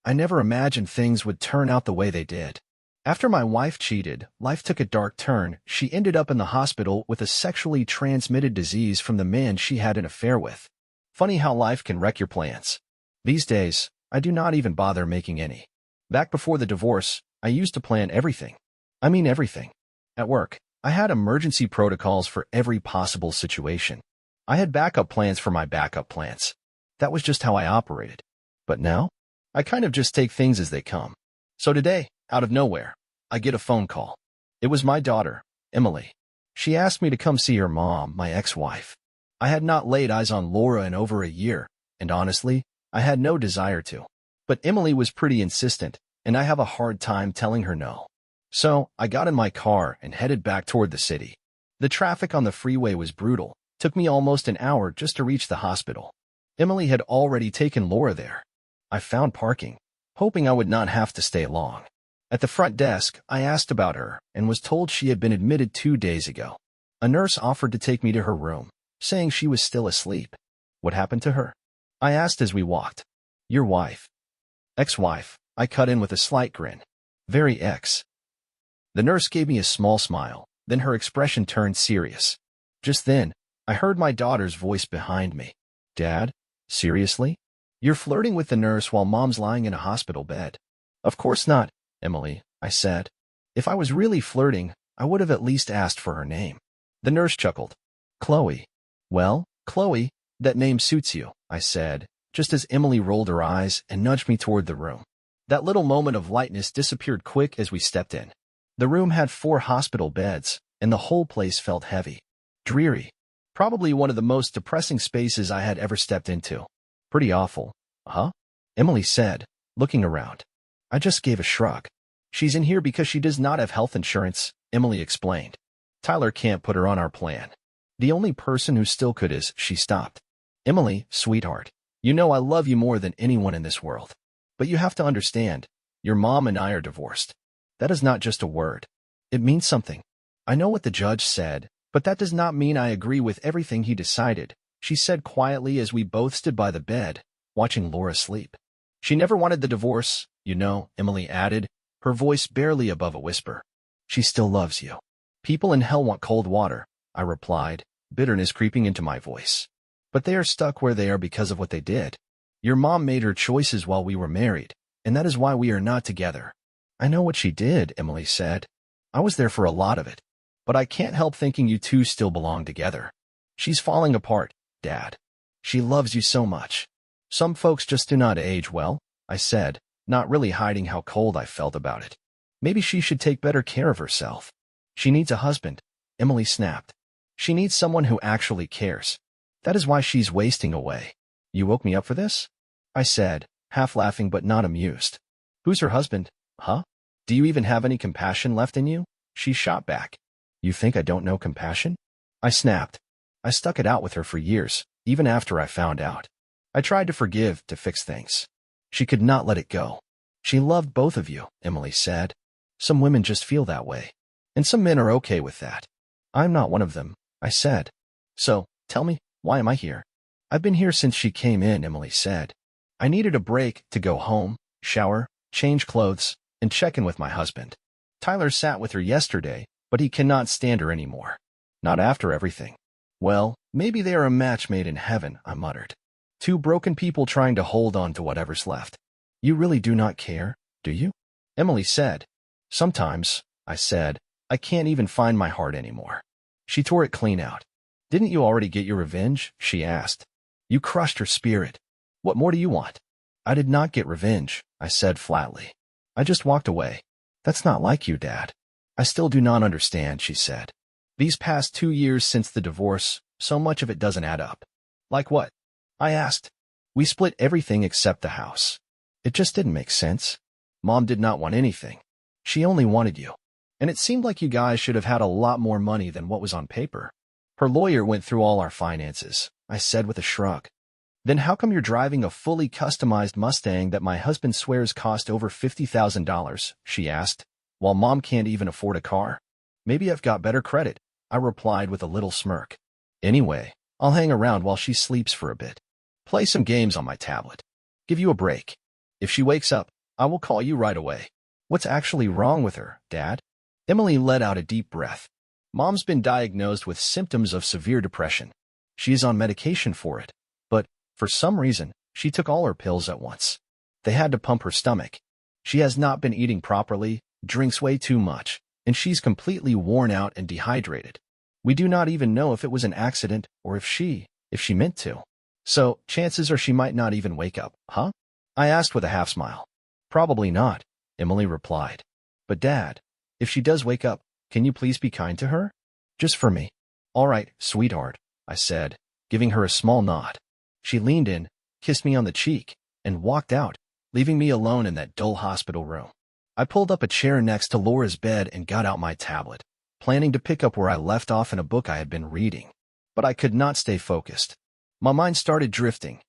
I never imagined things would turn out the way they did. After my wife cheated, life took a dark turn. She ended up in the hospital with a sexually transmitted disease from the man she had an affair with. Funny how life can wreck your plans. These days, I do not even bother making any. Back before the divorce, I used to plan everything. I mean everything. At work, I had emergency protocols for every possible situation. I had backup plans for my backup plans. That was just how I operated. But now, I kind of just take things as they come. So today, out of nowhere, I get a phone call. It was my daughter, Emily. She asked me to come see her mom, my ex-wife. I had not laid eyes on Laura in over a year, and honestly, I had no desire to. But Emily was pretty insistent, and I have a hard time telling her no. So, I got in my car and headed back toward the city. The traffic on the freeway was brutal. Took me almost an hour just to reach the hospital. Emily had already taken Laura there. I found parking, hoping I would not have to stay long. At the front desk, I asked about her and was told she had been admitted 2 days ago. A nurse offered to take me to her room, saying she was still asleep. What happened to her? I asked as we walked. Your wife. Ex-wife, I cut in with a slight grin. Very ex. The nurse gave me a small smile, then her expression turned serious. Just then, I heard my daughter's voice behind me. Dad? Seriously? You're flirting with the nurse while mom's lying in a hospital bed. Of course not, Emily, I said. If I was really flirting, I would have at least asked for her name. The nurse chuckled. Chloe. Well, Chloe, that name suits you, I said, just as Emily rolled her eyes and nudged me toward the room. That little moment of lightness disappeared quick as we stepped in. The room had 4 hospital beds, and the whole place felt heavy. Dreary. Probably one of the most depressing spaces I had ever stepped into. Pretty awful, huh? Emily said, looking around. I just gave a shrug. She's in here because she does not have health insurance, Emily explained. Tyler can't put her on our plan. The only person who still could is, she stopped. Emily, sweetheart, you know I love you more than anyone in this world. But you have to understand, your mom and I are divorced. That is not just a word. It means something. I know what the judge said, but that does not mean I agree with everything he decided, she said quietly as we both stood by the bed, watching Laura sleep. She never wanted the divorce, you know, Emily added, her voice barely above a whisper. She still loves you. People in hell want cold water, I replied, bitterness creeping into my voice. But they are stuck where they are because of what they did. Your mom made her choices while we were married, and that is why we are not together. I know what she did, Emily said. I was there for a lot of it. But I can't help thinking you two still belong together. She's falling apart, Dad. She loves you so much. Some folks just do not age well, I said, not really hiding how cold I felt about it. Maybe she should take better care of herself. She needs a husband, Emily snapped. She needs someone who actually cares. That is why she's wasting away. You woke me up for this? I said, half laughing but not amused. Who's her husband, huh? Do you even have any compassion left in you? She shot back. You think I don't know compassion? I snapped. I stuck it out with her for years, even after I found out. I tried to forgive, to fix things. She could not let it go. She loved both of you, Emily said. Some women just feel that way. And some men are okay with that. I'm not one of them, I said. So, tell me, why am I here? I've been here since she came in, Emily said. I needed a break to go home, shower, change clothes, and check in with my husband. Tyler sat with her yesterday, but he cannot stand her anymore. Not after everything. Well, maybe they are a match made in heaven, I muttered. 2 broken people trying to hold on to whatever's left. You really do not care, do you? Emily said. Sometimes, I said, I can't even find my heart anymore. She tore it clean out. Didn't you already get your revenge? She asked. You crushed her spirit. What more do you want? I did not get revenge, I said flatly. I just walked away. That's not like you, Dad. I still do not understand, she said. These past 2 years since the divorce, so much of it doesn't add up. Like what? I asked. We split everything except the house. It just didn't make sense. Mom did not want anything. She only wanted you. And it seemed like you guys should have had a lot more money than what was on paper. Her lawyer went through all our finances, I said with a shrug. Then how come you're driving a fully customized Mustang that my husband swears cost over $50,000, she asked, while Mom can't even afford a car? Maybe I've got better credit, I replied with a little smirk. Anyway, I'll hang around while she sleeps for a bit. Play some games on my tablet. Give you a break. If she wakes up, I will call you right away. What's actually wrong with her, Dad? Emily let out a deep breath. Mom's been diagnosed with symptoms of severe depression. She is on medication for it, but for some reason, she took all her pills at once. They had to pump her stomach. She has not been eating properly, drinks way too much, and she's completely worn out and dehydrated. We do not even know if it was an accident or if she meant to. So, chances are she might not even wake up, huh? I asked with a half smile. Probably not, Emily replied. But Dad, if she does wake up, can you please be kind to her? Just for me. All right, sweetheart, I said, giving her a small nod. She leaned in, kissed me on the cheek, and walked out, leaving me alone in that dull hospital room. I pulled up a chair next to Laura's bed and got out my tablet, planning to pick up where I left off in a book I had been reading. But I could not stay focused. My mind started drifting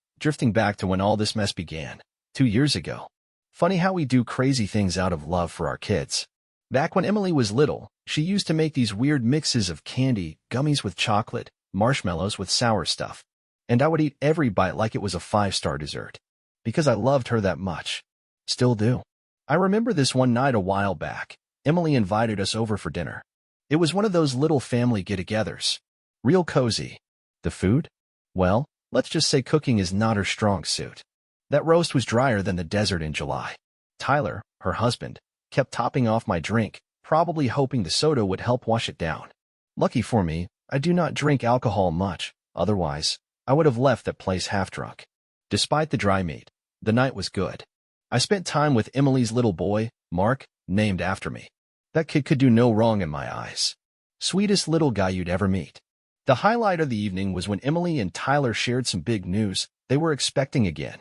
back to when all this mess began, 2 years ago. Funny how we do crazy things out of love for our kids. Back when Emily was little, she used to make these weird mixes of candy, gummies with chocolate, marshmallows with sour stuff. And I would eat every bite like it was a 5-star dessert. Because I loved her that much. Still do. I remember this one night a while back. Emily invited us over for dinner. It was one of those little family get-togethers. Real cozy. The food? Well, let's just say cooking is not her strong suit. That roast was drier than the desert in July. Tyler, her husband, kept topping off my drink, probably hoping the soda would help wash it down. Lucky for me, I do not drink alcohol much, otherwise, I would have left that place half-drunk. Despite the dry meat, the night was good. I spent time with Emily's little boy, Mark, named after me. That kid could do no wrong in my eyes. Sweetest little guy you'd ever meet. The highlight of the evening was when Emily and Tyler shared some big news. They were expecting again.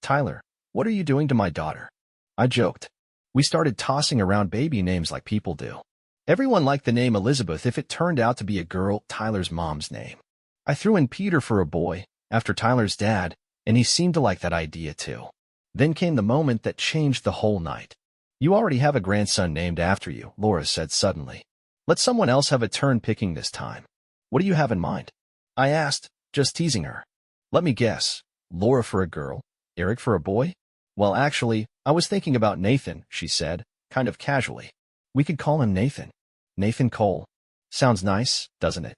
Tyler, what are you doing to my daughter? I joked. We started tossing around baby names like people do. Everyone liked the name Elizabeth if it turned out to be a girl, Tyler's mom's name. I threw in Peter for a boy, after Tyler's dad, and he seemed to like that idea too. Then came the moment that changed the whole night. You already have a grandson named after you, Laura said suddenly. Let someone else have a turn picking this time. What do you have in mind? I asked, just teasing her. Let me guess. Laura for a girl, Eric for a boy? Well, actually, I was thinking about Nathan, she said, kind of casually. We could call him Nathan. Nathan Cole. Sounds nice, doesn't it?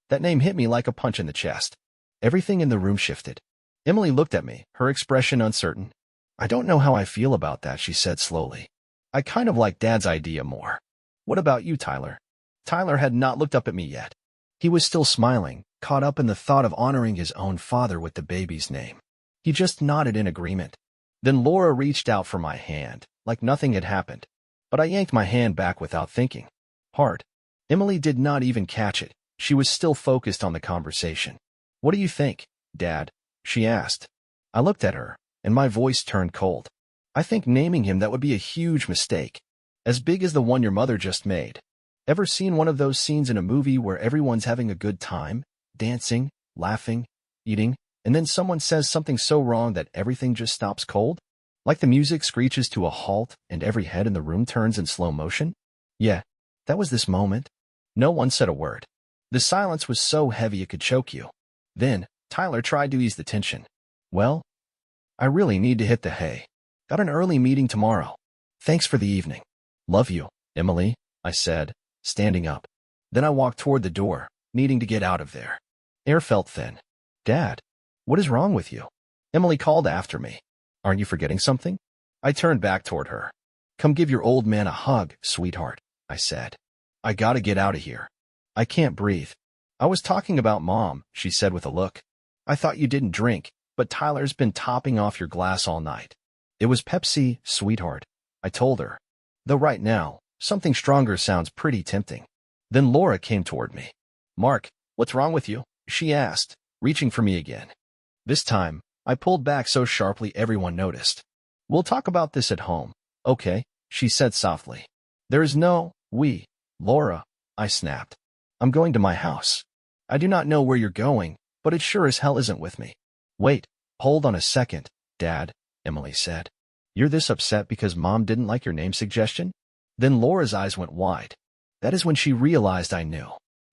That name hit me like a punch in the chest. Everything in the room shifted. Emily looked at me, her expression uncertain. I don't know how I feel about that, she said slowly. I kind of like Dad's idea more. What about you, Tyler? Tyler had not looked up at me yet. He was still smiling, caught up in the thought of honoring his own father with the baby's name. He just nodded in agreement. Then Laura reached out for my hand, like nothing had happened. But I yanked my hand back without thinking. Hard. Emily did not even catch it. She was still focused on the conversation. What do you think, Dad? She asked. I looked at her, and my voice turned cold. I think naming him that would be a huge mistake. As big as the one your mother just made. Ever seen one of those scenes in a movie where everyone's having a good time, dancing, laughing, eating, and then someone says something so wrong that everything just stops cold? Like the music screeches to a halt and every head in the room turns in slow motion? Yeah, that was this moment. No one said a word. The silence was so heavy it could choke you. Then, Tyler tried to ease the tension. Well, I really need to hit the hay. Got an early meeting tomorrow. Thanks for the evening. Love you, Emily, I said, standing up. Then I walked toward the door, needing to get out of there. Air felt thin. Dad, what is wrong with you? Emily called after me. Aren't you forgetting something? I turned back toward her. Come give your old man a hug, sweetheart, I said. I gotta get out of here. I can't breathe. I was talking about Mom, she said with a look. I thought you didn't drink, but Tyler's been topping off your glass all night. It was Pepsi, sweetheart, I told her. Though right now, something stronger sounds pretty tempting. Then Laura came toward me. Mark, what's wrong with you? She asked, reaching for me again. This time, I pulled back so sharply everyone noticed. We'll talk about this at home, okay? She said softly. There is no we, Laura, I snapped. I'm going to my house. I do not know where you're going, but it sure as hell isn't with me. Wait, hold on a second, Dad, Emily said. You're this upset because Mom didn't like your name suggestion? Then Laura's eyes went wide. That is when she realized I knew.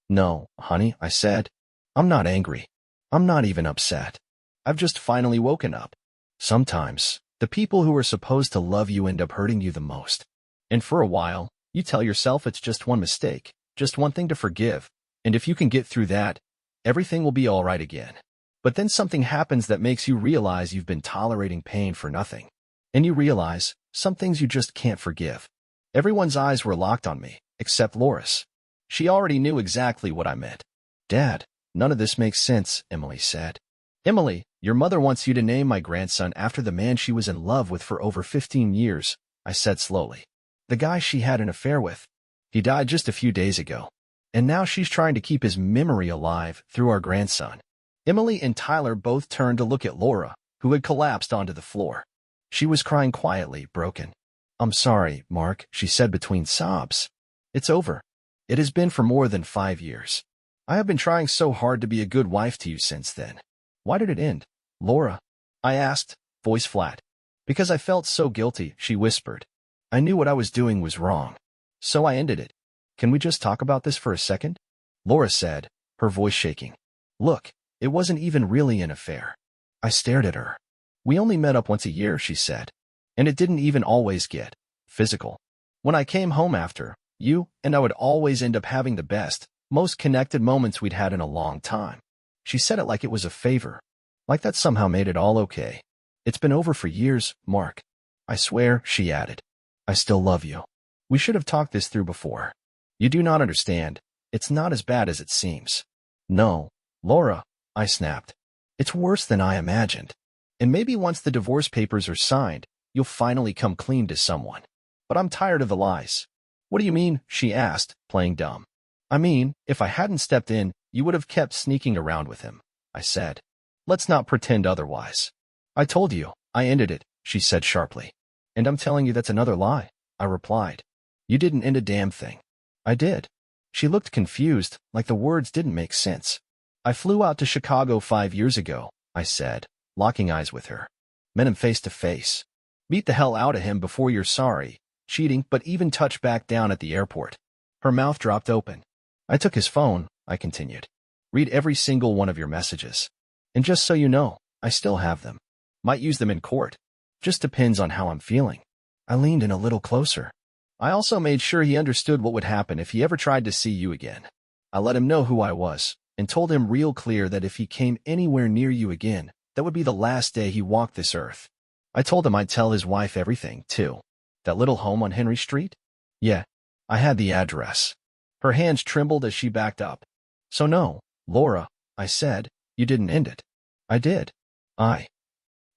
No, honey, I said. I'm not angry. I'm not even upset. I've just finally woken up. Sometimes, The people who are supposed to love you end up hurting you the most. And for a while, you tell yourself it's just one mistake, just one thing to forgive, and if you can get through that, everything will be all right again. But then something happens that makes you realize you've been tolerating pain for nothing. And you realize, some things you just can't forgive. Everyone's eyes were locked on me, except Laura's. She already knew exactly what I meant. Dad, none of this makes sense, Emily said. Emily, your mother wants you to name my grandson after the man she was in love with for over 15 years, I said slowly. The guy she had an affair with. He died just a few days ago. And now she's trying to keep his memory alive through our grandson. Emily and Tyler both turned to look at Laura, who had collapsed onto the floor. She was crying quietly, broken. I'm sorry, Mark, she said between sobs. It's over. It has been for more than 5 years. I have been trying so hard to be a good wife to you since then. Why did it end, Laura? I asked, voice flat. Because I felt so guilty, she whispered. I knew what I was doing was wrong. So I ended it. Can we just talk about this for a second? Laura said, her voice shaking. Look, it wasn't even really an affair. I stared at her. We only met up once a year, she said. And it didn't even always get physical. When I came home after, you and I would always end up having the best, most connected moments we'd had in a long time. She said it like it was a favor. Like that somehow made it all okay. It's been over for years, Mark. I swear, she added. I still love you. We should have talked this through before. You do not understand. It's not as bad as it seems. No, Laura, I snapped. It's worse than I imagined. And maybe once the divorce papers are signed, you'll finally come clean to someone. But I'm tired of the lies. What do you mean? She asked, playing dumb. I mean, if I hadn't stepped in, you would have kept sneaking around with him, I said. Let's not pretend otherwise. I told you, I ended it, she said sharply. And I'm telling you that's another lie, I replied. You didn't end a damn thing. I did. She looked confused, like the words didn't make sense. I flew out to Chicago 5 years ago, I said, locking eyes with her. Met him face to face. Beat the hell out of him before you're sorry, cheating, but even touched back down at the airport. Her mouth dropped open. I took his phone, I continued. Read every single one of your messages. And just so you know, I still have them. Might use them in court. Just depends on how I'm feeling. I leaned in a little closer. I also made sure he understood what would happen if he ever tried to see you again. I let him know who I was, and told him real clear that if he came anywhere near you again, that would be the last day he walked this earth. I told him I'd tell his wife everything, too. That little home on Henry Street? Yeah, I had the address. Her hands trembled as she backed up. So no, Laura, I said, you didn't end it. I did. I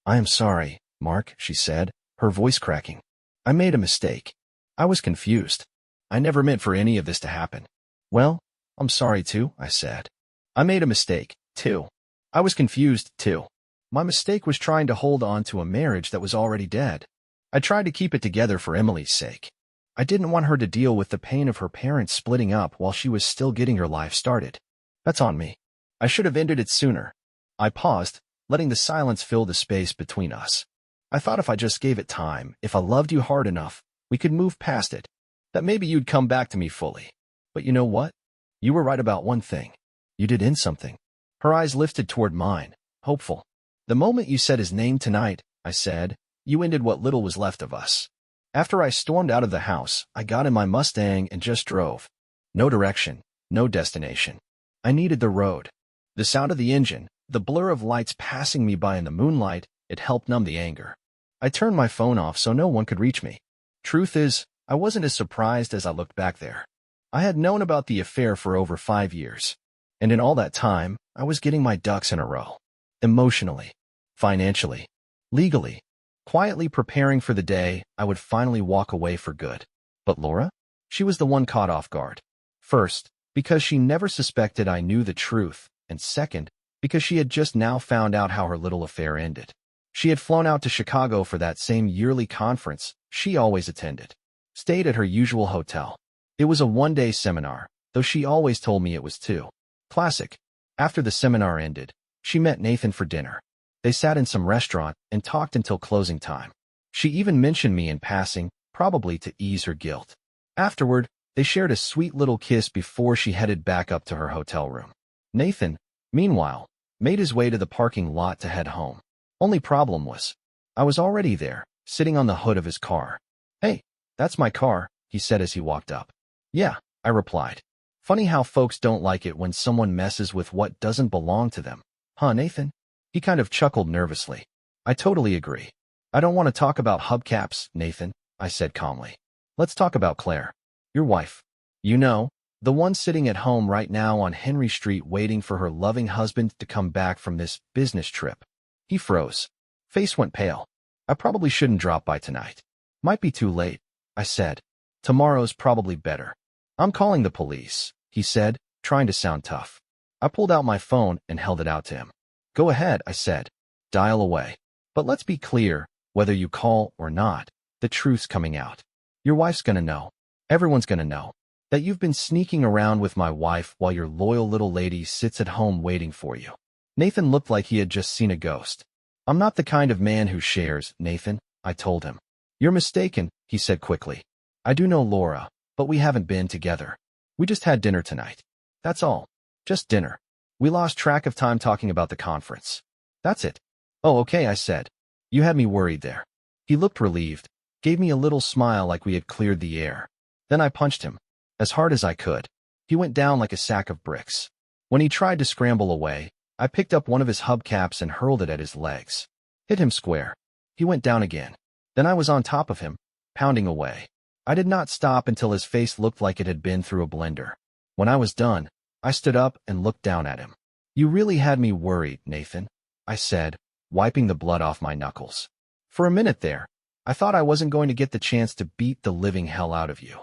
am sorry, Mark, she said, her voice cracking. I made a mistake. I was confused. I never meant for any of this to happen. Well, I'm sorry too, I said. I made a mistake, too. I was confused, too. My mistake was trying to hold on to a marriage that was already dead. I tried to keep it together for Emily's sake. I didn't want her to deal with the pain of her parents splitting up while she was still getting her life started. That's on me. I should have ended it sooner. I paused, letting the silence fill the space between us. I thought if I just gave it time, if I loved you hard enough, we could move past it. That maybe you'd come back to me fully. But you know what? You were right about one thing. You did end something. Her eyes lifted toward mine, hopeful. The moment you said his name tonight, I said, you ended what little was left of us. After I stormed out of the house, I got in my Mustang and just drove. No direction, no destination. I needed the road. The sound of the engine, the blur of lights passing me by in the moonlight, it helped numb the anger. I turned my phone off so no one could reach me. Truth is, I wasn't as surprised as I looked back there. I had known about the affair for over 5 years. And in all that time, I was getting my ducks in a row. Emotionally, financially, legally, quietly preparing for the day I would finally walk away for good. But Laura? She was the one caught off guard. First, because she never suspected I knew the truth, and second, because she had just now found out how her little affair ended. She had flown out to Chicago for that same yearly conference she always attended. Stayed at her usual hotel. It was a one-day seminar, though she always told me it was two. Classic. After the seminar ended, she met Nathan for dinner. They sat in some restaurant and talked until closing time. She even mentioned me in passing, probably to ease her guilt. Afterward, they shared a sweet little kiss before she headed back up to her hotel room. Nathan, meanwhile, made his way to the parking lot to head home. Only problem was, I was already there, sitting on the hood of his car. "Hey, that's my car," he said as he walked up. "Yeah," I replied. Funny how folks don't like it when someone messes with what doesn't belong to them. Huh, Nathan? He kind of chuckled nervously. "I totally agree. I don't want to talk about hubcaps, Nathan," I said calmly. "Let's talk about Claire. Your wife. You know, the one sitting at home right now on Henry Street waiting for her loving husband to come back from this business trip." He froze. Face went pale. "I probably shouldn't drop by tonight. Might be too late," I said. "Tomorrow's probably better." "I'm calling the police," he said, trying to sound tough. I pulled out my phone and held it out to him. "Go ahead," I said. "Dial away. But let's be clear, whether you call or not, the truth's coming out. Your wife's gonna know. Everyone's gonna know that you've been sneaking around with my wife while your loyal little lady sits at home waiting for you." Nathan looked like he had just seen a ghost. "I'm not the kind of man who shares, Nathan," I told him. "You're mistaken," he said quickly. "I do know Laura, but we haven't been together. We just had dinner tonight. That's all. Just dinner. We lost track of time talking about the conference. That's it." "Oh, okay," I said. "You had me worried there." He looked relieved, gave me a little smile like we had cleared the air. Then I punched him, as hard as I could. He went down like a sack of bricks. When he tried to scramble away, I picked up one of his hubcaps and hurled it at his legs. Hit him square. He went down again. Then I was on top of him, pounding away. I did not stop until his face looked like it had been through a blender. When I was done, I stood up and looked down at him. "You really had me worried, Nathan," I said, wiping the blood off my knuckles. "For a minute there, I thought I wasn't going to get the chance to beat the living hell out of you.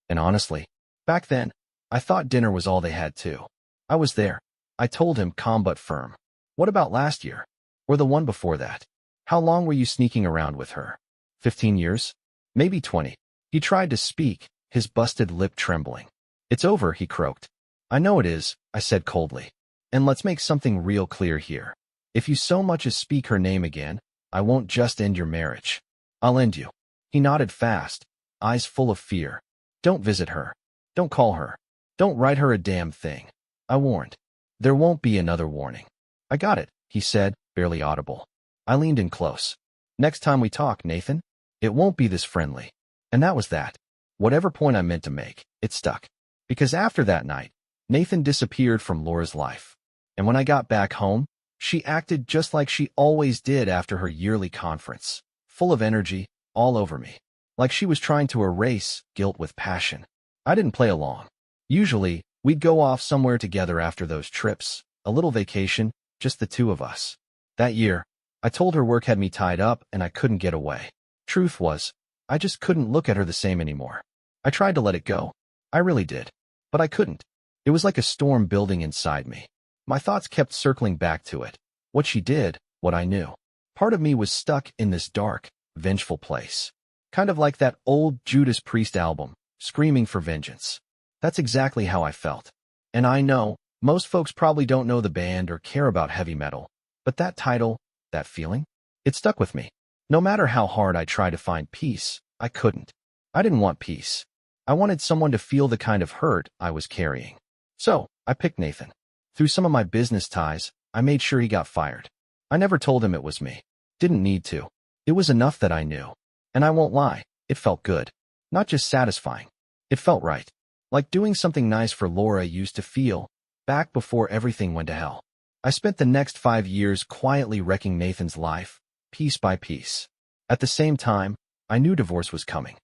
And honestly, back then, I thought dinner was all they had too." I was there. I told him, calm but firm. "What about last year? Or the one before that? How long were you sneaking around with her? 15 years? Maybe 20. He tried to speak, his busted lip trembling. "It's over," he croaked. "I know it is," I said coldly. "And let's make something real clear here. If you so much as speak her name again, I won't just end your marriage. I'll end you." He nodded fast, eyes full of fear. "Don't visit her. Don't call her. Don't write her a damn thing," I warned. "There won't be another warning." "I got it," he said, barely audible. I leaned in close. "Next time we talk, Nathan, it won't be this friendly." And that was that. Whatever point I meant to make, it stuck. Because after that night, Nathan disappeared from Laura's life. And when I got back home, she acted just like she always did after her yearly conference, full of energy, all over me. Like she was trying to erase guilt with passion. I didn't play along. Usually, we'd go off somewhere together after those trips, a little vacation, just the two of us. That year, I told her work had me tied up and I couldn't get away. Truth was, I just couldn't look at her the same anymore. I tried to let it go. I really did. But I couldn't. It was like a storm building inside me. My thoughts kept circling back to it. What she did, what I knew. Part of me was stuck in this dark, vengeful place. Kind of like that old Judas Priest album, Screaming for Vengeance. That's exactly how I felt. And I know, most folks probably don't know the band or care about heavy metal. But that title, that feeling, it stuck with me. No matter how hard I tried to find peace, I couldn't. I didn't want peace. I wanted someone to feel the kind of hurt I was carrying. So, I picked Nathan. Through some of my business ties, I made sure he got fired. I never told him it was me. Didn't need to. It was enough that I knew. And I won't lie, it felt good. Not just satisfying. It felt right. Like doing something nice for Laura used to feel, back before everything went to hell. I spent the next 5 years quietly wrecking Nathan's life, piece by piece. At the same time, I knew divorce was coming.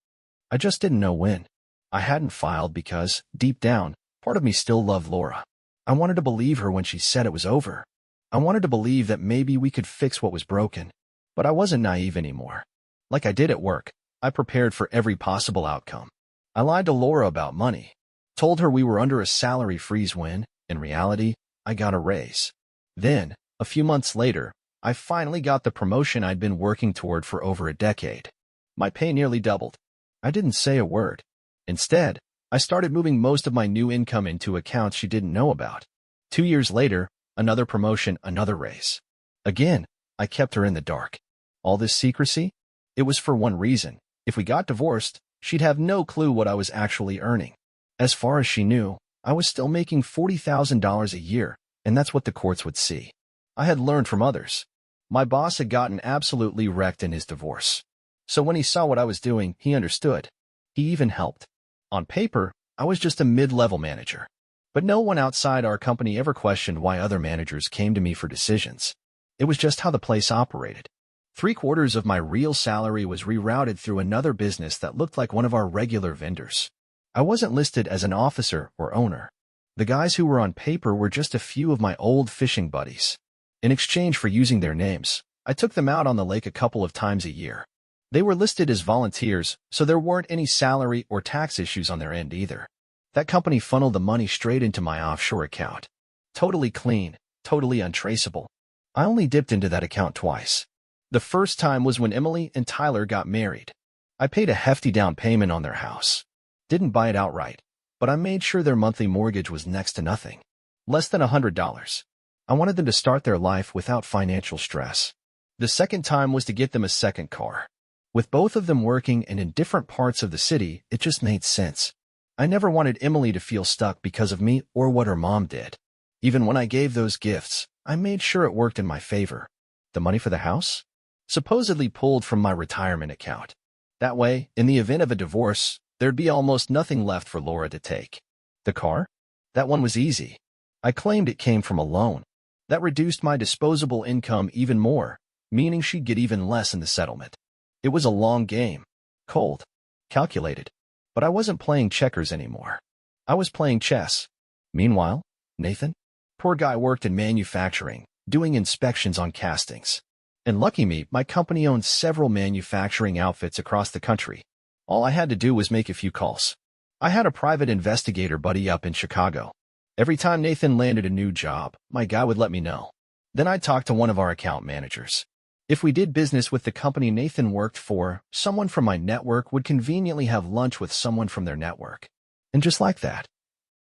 I just didn't know when. I hadn't filed because, deep down, part of me still loved Laura. I wanted to believe her when she said it was over. I wanted to believe that maybe we could fix what was broken. But I wasn't naive anymore. Like I did at work, I prepared for every possible outcome. I lied to Laura about money. Told her we were under a salary freeze when, in reality, I got a raise. Then, a few months later, I finally got the promotion I'd been working toward for over a decade. My pay nearly doubled. I didn't say a word. Instead, I started moving most of my new income into accounts she didn't know about. 2 years later, another promotion, another raise. Again, I kept her in the dark. All this secrecy? It was for one reason. If we got divorced, she'd have no clue what I was actually earning. As far as she knew, I was still making $40,000 a year, and that's what the courts would see. I had learned from others. My boss had gotten absolutely wrecked in his divorce. So when he saw what I was doing, he understood. He even helped. On paper, I was just a mid-level manager. But no one outside our company ever questioned why other managers came to me for decisions. It was just how the place operated. 3/4 of my real salary was rerouted through another business that looked like one of our regular vendors. I wasn't listed as an officer or owner. The guys who were on paper were just a few of my old fishing buddies. In exchange for using their names, I took them out on the lake a couple of times a year. They were listed as volunteers, so there weren't any salary or tax issues on their end either. That company funneled the money straight into my offshore account. Totally clean, totally untraceable. I only dipped into that account twice. The first time was when Emily and Tyler got married. I paid a hefty down payment on their house. Didn't buy it outright, but I made sure their monthly mortgage was next to nothing. Less than $100. I wanted them to start their life without financial stress. The second time was to get them a second car. With both of them working and in different parts of the city, it just made sense. I never wanted Emily to feel stuck because of me or what her mom did. Even when I gave those gifts, I made sure it worked in my favor. The money for the house? Supposedly pulled from my retirement account. That way, in the event of a divorce, there'd be almost nothing left for Laura to take. The car? That one was easy. I claimed it came from a loan. That reduced my disposable income even more, meaning she'd get even less in the settlement. It was a long game. Cold. Calculated. But I wasn't playing checkers anymore. I was playing chess. Meanwhile, Nathan? Poor guy worked in manufacturing, doing inspections on castings. And lucky me, my company owned several manufacturing outfits across the country. All I had to do was make a few calls. I had a private investigator buddy up in Chicago. Every time Nathan landed a new job, my guy would let me know. Then I'd talk to one of our account managers. If we did business with the company Nathan worked for, someone from my network would conveniently have lunch with someone from their network. And just like that,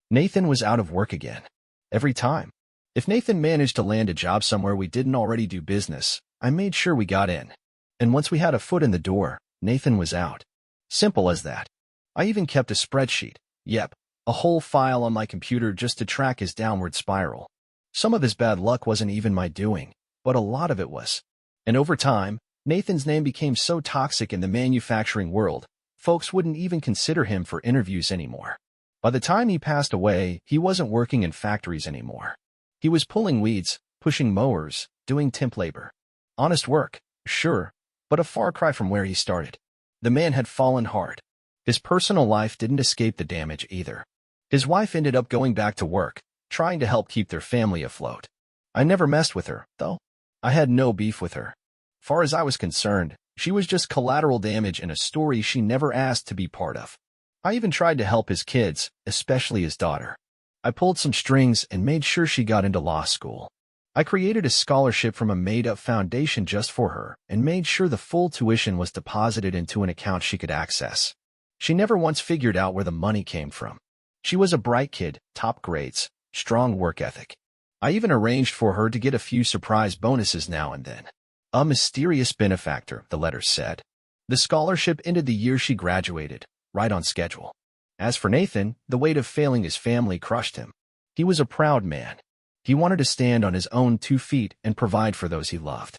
Nathan was out of work again. Every time. If Nathan managed to land a job somewhere we didn't already do business, I made sure we got in. And once we had a foot in the door, Nathan was out. Simple as that. I even kept a spreadsheet. Yep, a whole file on my computer just to track his downward spiral. Some of his bad luck wasn't even my doing, but a lot of it was. And over time, Nathan's name became so toxic in the manufacturing world, folks wouldn't even consider him for interviews anymore. By the time he passed away, he wasn't working in factories anymore. He was pulling weeds, pushing mowers, doing temp labor. Honest work, sure, but a far cry from where he started. The man had fallen hard. His personal life didn't escape the damage either. His wife ended up going back to work, trying to help keep their family afloat. I never messed with her, though. I had no beef with her. Far as I was concerned, she was just collateral damage in a story she never asked to be part of. I even tried to help his kids, especially his daughter. I pulled some strings and made sure she got into law school. I created a scholarship from a made-up foundation just for her and made sure the full tuition was deposited into an account she could access. She never once figured out where the money came from. She was a bright kid, top grades, strong work ethic. I even arranged for her to get a few surprise bonuses now and then. A mysterious benefactor, the letters said. The scholarship ended the year she graduated, right on schedule. As for Nathan, the weight of failing his family crushed him. He was a proud man. He wanted to stand on his own 2 feet and provide for those he loved.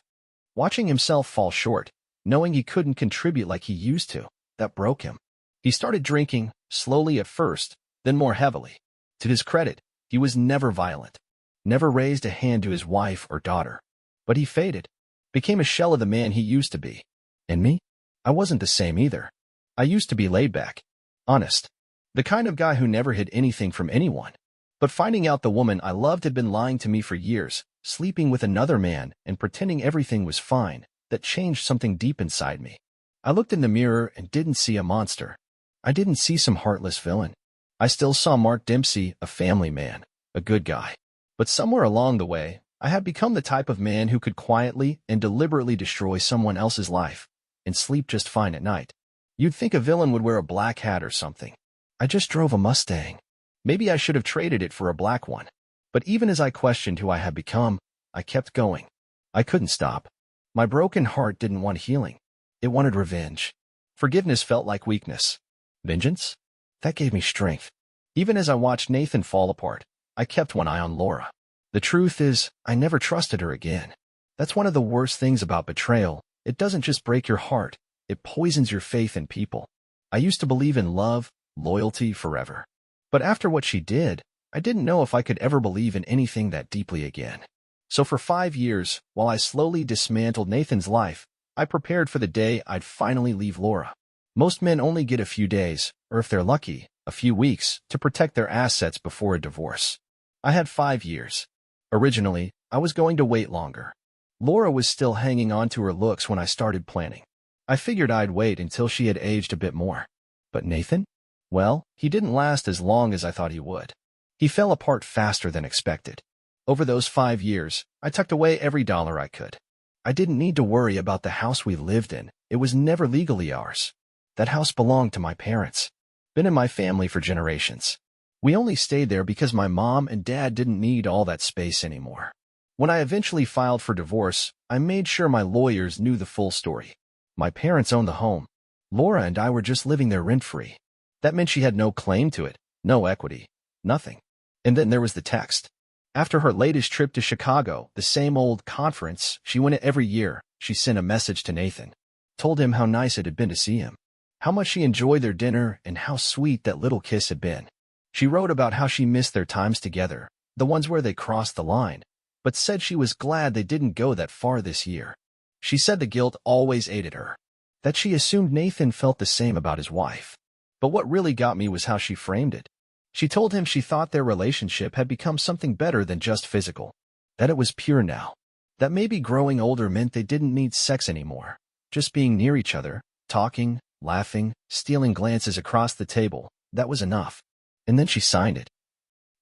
Watching himself fall short, knowing he couldn't contribute like he used to, that broke him. He started drinking, slowly at first, then more heavily. To his credit, he was never violent. Never raised a hand to his wife or daughter. But he faded. Became a shell of the man he used to be. And me? I wasn't the same either. I used to be laid back. Honest. The kind of guy who never hid anything from anyone. But finding out the woman I loved had been lying to me for years, sleeping with another man and pretending everything was fine, that changed something deep inside me. I looked in the mirror and didn't see a monster. I didn't see some heartless villain. I still saw Mark Dempsey, a family man, a good guy. But somewhere along the way, I had become the type of man who could quietly and deliberately destroy someone else's life and sleep just fine at night. You'd think a villain would wear a black hat or something. I just drove a Mustang. Maybe I should have traded it for a black one. But even as I questioned who I had become, I kept going. I couldn't stop. My broken heart didn't want healing. It wanted revenge. Forgiveness felt like weakness. Vengeance? That gave me strength. Even as I watched Nathan fall apart, I kept one eye on Laura. The truth is, I never trusted her again. That's one of the worst things about betrayal. It doesn't just break your heart, it poisons your faith in people. I used to believe in love, loyalty forever. But after what she did, I didn't know if I could ever believe in anything that deeply again. So for 5 years, while I slowly dismantled Nathan's life, I prepared for the day I'd finally leave Laura. Most men only get a few days, or if they're lucky, a few weeks, to protect their assets before a divorce. I had 5 years. Originally, I was going to wait longer. Laura was still hanging on to her looks when I started planning. I figured I'd wait until she had aged a bit more. But Nathan? Well, he didn't last as long as I thought he would. He fell apart faster than expected. Over those 5 years, I tucked away every dollar I could. I didn't need to worry about the house we lived in. It was never legally ours. That house belonged to my parents. Been in my family for generations. We only stayed there because my mom and dad didn't need all that space anymore. When I eventually filed for divorce, I made sure my lawyers knew the full story. My parents owned the home. Laura and I were just living there rent-free. That meant she had no claim to it, no equity, nothing. And then there was the text. After her latest trip to Chicago, the same old conference she went to every year, she sent a message to Nathan. Told him how nice it had been to see him, how much she enjoyed their dinner, and how sweet that little kiss had been. She wrote about how she missed their times together, the ones where they crossed the line, but said she was glad they didn't go that far this year. She said the guilt always ate at her, that she assumed Nathan felt the same about his wife. But what really got me was how she framed it. She told him she thought their relationship had become something better than just physical, that it was pure now, that maybe growing older meant they didn't need sex anymore, just being near each other, talking, laughing, stealing glances across the table, that was enough. And then she signed it.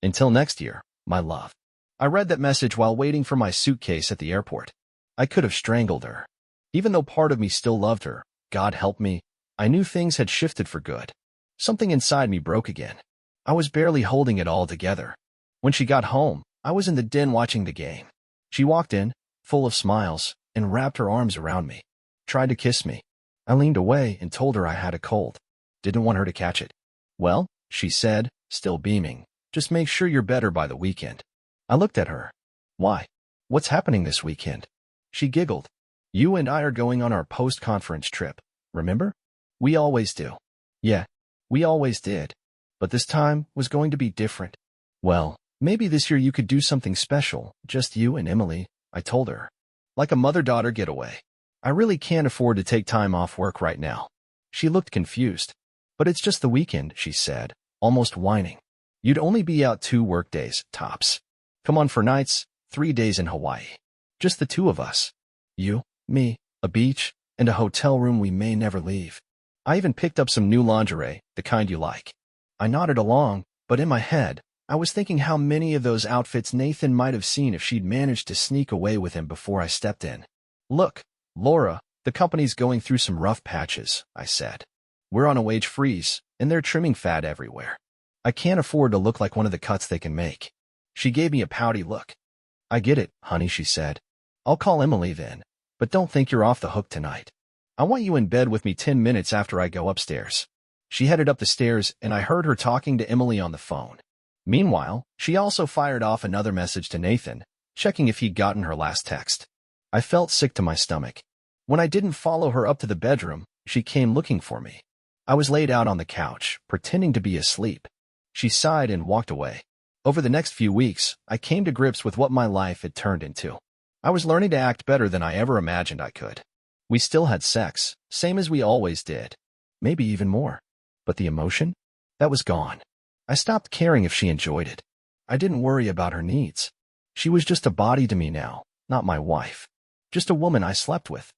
Until next year, my love. I read that message while waiting for my suitcase at the airport. I could have strangled her. Even though part of me still loved her, God help me, I knew things had shifted for good. Something inside me broke again. I was barely holding it all together. When she got home, I was in the den watching the game. She walked in, full of smiles, and wrapped her arms around me. Tried to kiss me. I leaned away and told her I had a cold. Didn't want her to catch it. Well, she said, still beaming, just make sure you're better by the weekend. I looked at her. Why? What's happening this weekend? She giggled. You and I are going on our post-conference trip, remember? We always do. Yeah, we always did. But this time was going to be different. Well, maybe this year you could do something special, just you and Emily, I told her. Like a mother-daughter getaway. I really can't afford to take time off work right now. She looked confused. But it's just the weekend, she said, almost whining. You'd only be out 2 work days, tops. Come on for nights, 3 days in Hawaii. Just the 2 of us. You, me, a beach, and a hotel room we may never leave. I even picked up some new lingerie, the kind you like. I nodded along, but in my head, I was thinking how many of those outfits Nathan might have seen if she'd managed to sneak away with him before I stepped in. Look, Laura, the company's going through some rough patches, I said. We're on a wage freeze, and they're trimming fat everywhere. I can't afford to look like one of the cuts they can make. She gave me a pouty look. I get it, honey, she said. I'll call Emily then, but don't think you're off the hook tonight. I want you in bed with me 10 minutes after I go upstairs. She headed up the stairs, and I heard her talking to Emily on the phone. Meanwhile, she also fired off another message to Nathan, checking if he'd gotten her last text. I felt sick to my stomach. When I didn't follow her up to the bedroom, she came looking for me. I was laid out on the couch, pretending to be asleep. She sighed and walked away. Over the next few weeks, I came to grips with what my life had turned into. I was learning to act better than I ever imagined I could. We still had sex, same as we always did. Maybe even more. But the emotion? That was gone. I stopped caring if she enjoyed it. I didn't worry about her needs. She was just a body to me now, not my wife. Just a woman I slept with.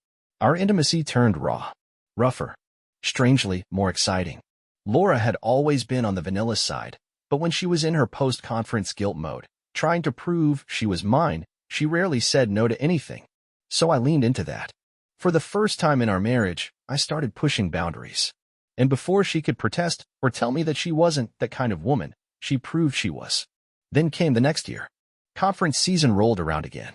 Our intimacy turned raw, rougher, strangely more exciting. Laura had always been on the vanilla side, but when she was in her post-conference guilt mode, trying to prove she was mine, she rarely said no to anything. So I leaned into that. For the first time in our marriage, I started pushing boundaries. And before she could protest or tell me that she wasn't that kind of woman, she proved she was. Then came the next year. Conference season rolled around again.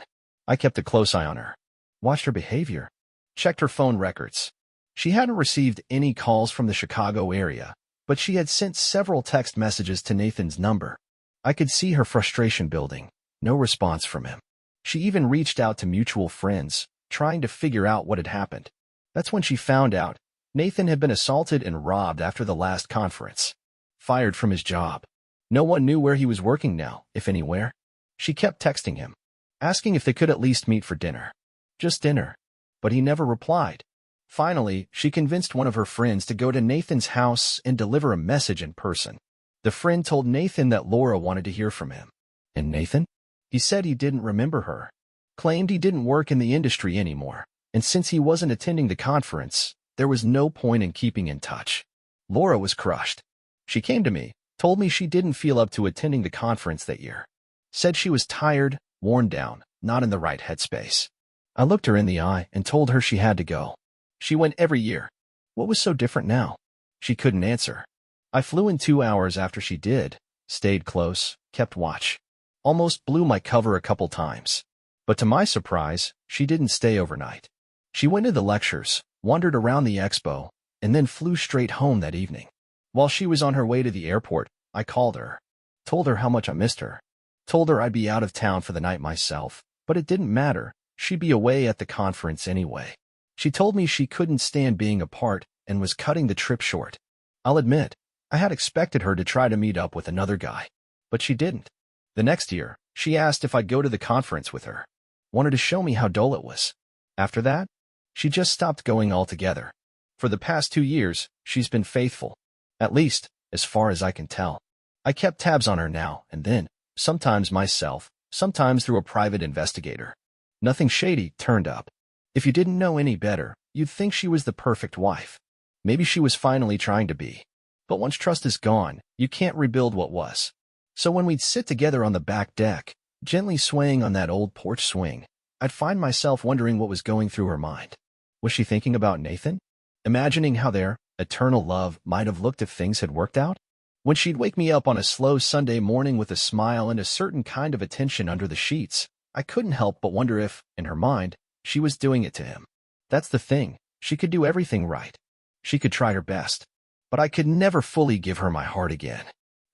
I kept a close eye on her. Watched her behavior. Checked her phone records. She hadn't received any calls from the Chicago area, but she had sent several text messages to Nathan's number. I could see her frustration building. No response from him. She even reached out to mutual friends, trying to figure out what had happened. That's when she found out Nathan had been assaulted and robbed after the last conference. Fired from his job. No one knew where he was working now, if anywhere. She kept texting him, asking if they could at least meet for dinner. Just dinner. But he never replied. Finally, she convinced one of her friends to go to Nathan's house and deliver a message in person. The friend told Nathan that Laura wanted to hear from him. And Nathan? He said he didn't remember her. Claimed he didn't work in the industry anymore, and since he wasn't attending the conference, there was no point in keeping in touch. Laura was crushed. She came to me, told me she didn't feel up to attending the conference that year. Said she was tired, worn down, not in the right headspace. I looked her in the eye and told her she had to go. She went every year. What was so different now? She couldn't answer. I flew in 2 hours after she did, stayed close, kept watch. Almost blew my cover a couple times. But to my surprise, she didn't stay overnight. She went to the lectures, wandered around the expo, and then flew straight home that evening. While she was on her way to the airport, I called her. Told her how much I missed her. Told her I'd be out of town for the night myself, but it didn't matter. She'd be away at the conference anyway. She told me she couldn't stand being apart and was cutting the trip short. I'll admit, I had expected her to try to meet up with another guy, but she didn't. The next year, she asked if I'd go to the conference with her. Wanted to show me how dull it was. After that, she just stopped going altogether. For the past 2 years, she's been faithful. At least, as far as I can tell. I kept tabs on her now and then, sometimes myself, sometimes through a private investigator. Nothing shady turned up. If you didn't know any better, you'd think she was the perfect wife. Maybe she was finally trying to be. But once trust is gone, you can't rebuild what was. So when we'd sit together on the back deck, gently swaying on that old porch swing, I'd find myself wondering what was going through her mind. Was she thinking about Nathan? Imagining how their eternal love might have looked if things had worked out? When she'd wake me up on a slow Sunday morning with a smile and a certain kind of attention under the sheets, I couldn't help but wonder if, in her mind, she was doing it to him. That's the thing. She could do everything right. She could try her best. But I could never fully give her my heart again.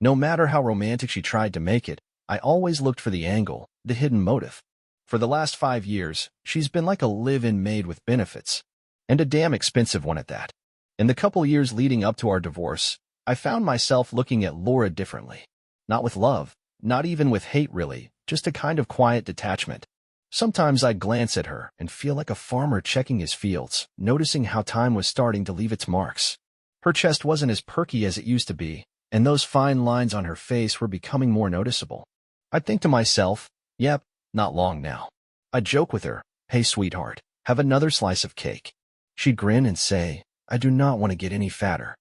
No matter how romantic she tried to make it, I always looked for the angle, the hidden motive. For the last 5 years, she's been like a live-in maid with benefits. And a damn expensive one at that. In the couple years leading up to our divorce, I found myself looking at Laura differently. Not with love, not even with hate really, just a kind of quiet detachment. Sometimes I'd glance at her and feel like a farmer checking his fields, noticing how time was starting to leave its marks. Her chest wasn't as perky as it used to be, and those fine lines on her face were becoming more noticeable. I'd think to myself, yep, not long now. I'd joke with her, hey sweetheart, have another slice of cake. She'd grin and say, I do not want to get any fatter.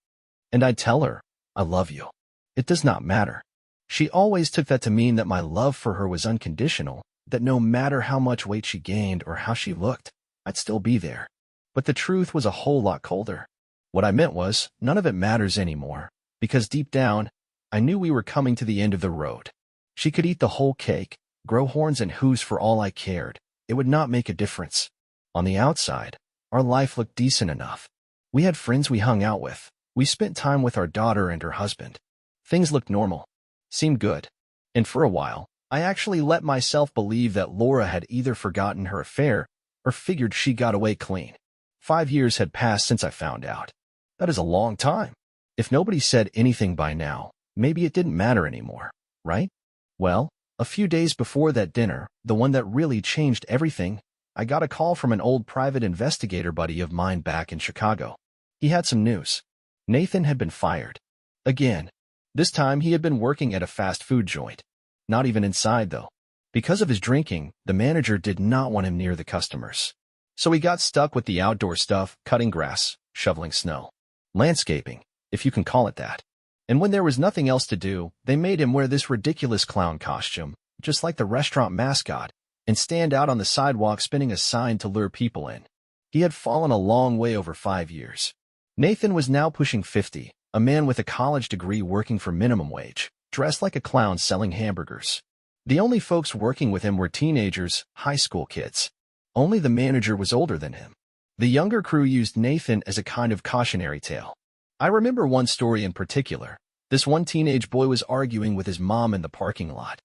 And I'd tell her, I love you. It does not matter. She always took that to mean that my love for her was unconditional, that no matter how much weight she gained or how she looked, I'd still be there. But the truth was a whole lot colder. What I meant was, none of it matters anymore, because deep down, I knew we were coming to the end of the road. She could eat the whole cake, grow horns and hooves for all I cared. It would not make a difference. On the outside, our life looked decent enough. We had friends we hung out with. We spent time with our daughter and her husband. Things looked normal. Seemed good. And for a while, I actually let myself believe that Laura had either forgotten her affair or figured she got away clean. 5 years had passed since I found out. That is a long time. If nobody said anything by now, maybe it didn't matter anymore, right? Well, a few days before that dinner, the one that really changed everything, I got a call from an old private investigator buddy of mine back in Chicago. He had some news. Nathan had been fired. Again. This time he had been working at a fast food joint. Not even inside, though. Because of his drinking, the manager did not want him near the customers. So he got stuck with the outdoor stuff, cutting grass, shoveling snow. Landscaping, if you can call it that. And when there was nothing else to do, they made him wear this ridiculous clown costume, just like the restaurant mascot, and stand out on the sidewalk spinning a sign to lure people in. He had fallen a long way over 5 years. Nathan was now pushing 50, a man with a college degree working for minimum wage, dressed like a clown selling hamburgers. The only folks working with him were teenagers, high school kids. Only the manager was older than him. The younger crew used Nathan as a kind of cautionary tale. I remember one story in particular. This one teenage boy was arguing with his mom in the parking lot.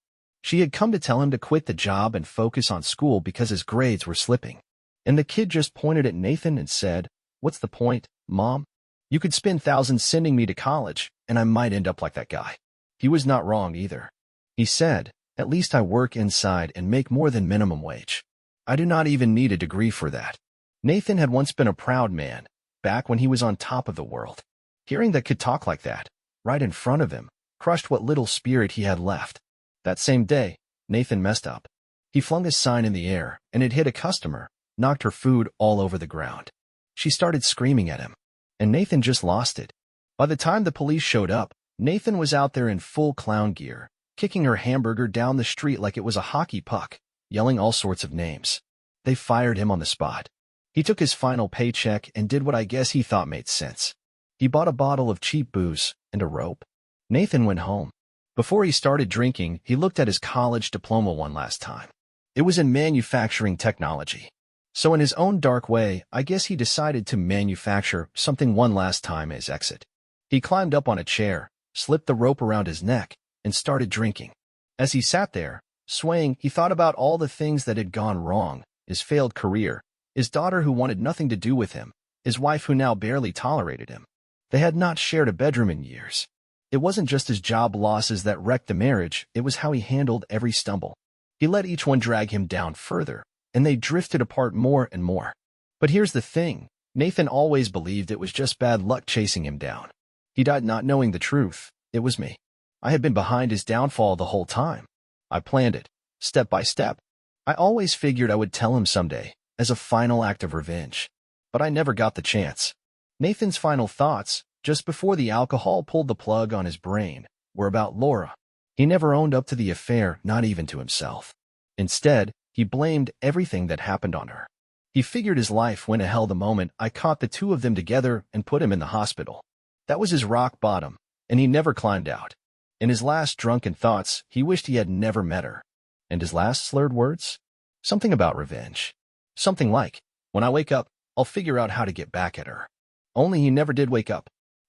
She had come to tell him to quit the job and focus on school because his grades were slipping. And the kid just pointed at Nathan and said, "What's the point, Mom? You could spend thousands sending me to college, and I might end up like that guy." He was not wrong either. He said, "At least I work inside and make more than minimum wage. I do not even need a degree for that." Nathan had once been a proud man, back when he was on top of the world. Hearing that kid talk like that, right in front of him, crushed what little spirit he had left. That same day, Nathan messed up. He flung his sign in the air, and it hit a customer, knocked her food all over the ground. She started screaming at him, and Nathan just lost it. By the time the police showed up, Nathan was out there in full clown gear, kicking her hamburger down the street like it was a hockey puck, yelling all sorts of names. They fired him on the spot. He took his final paycheck and did what I guess he thought made sense. He bought a bottle of cheap booze and a rope. Nathan went home. Before he started drinking, he looked at his college diploma one last time. It was in manufacturing technology. So in his own dark way, I guess he decided to manufacture something one last time as exit. He climbed up on a chair, slipped the rope around his neck, and started drinking. As he sat there, swaying, he thought about all the things that had gone wrong, his failed career, his daughter who wanted nothing to do with him, his wife who now barely tolerated him. They had not shared a bedroom in years. It wasn't just his job losses that wrecked the marriage, it was how he handled every stumble. He let each one drag him down further, and they drifted apart more and more. But here's the thing, Nathan always believed it was just bad luck chasing him down. He died not knowing the truth. It was me. I had been behind his downfall the whole time. I planned it, step by step. I always figured I would tell him someday, as a final act of revenge. But I never got the chance. Nathan's final thoughts, just before the alcohol pulled the plug on his brain, were about Laura. He never owned up to the affair, not even to himself. Instead, he blamed everything that happened on her. He figured his life went to hell the moment I caught the two of them together and put him in the hospital. That was his rock bottom, and he never climbed out. In his last drunken thoughts, he wished he had never met her. And his last slurred words? Something about revenge. Something like, "When I wake up, I'll figure out how to get back at her." Only he never did wake up.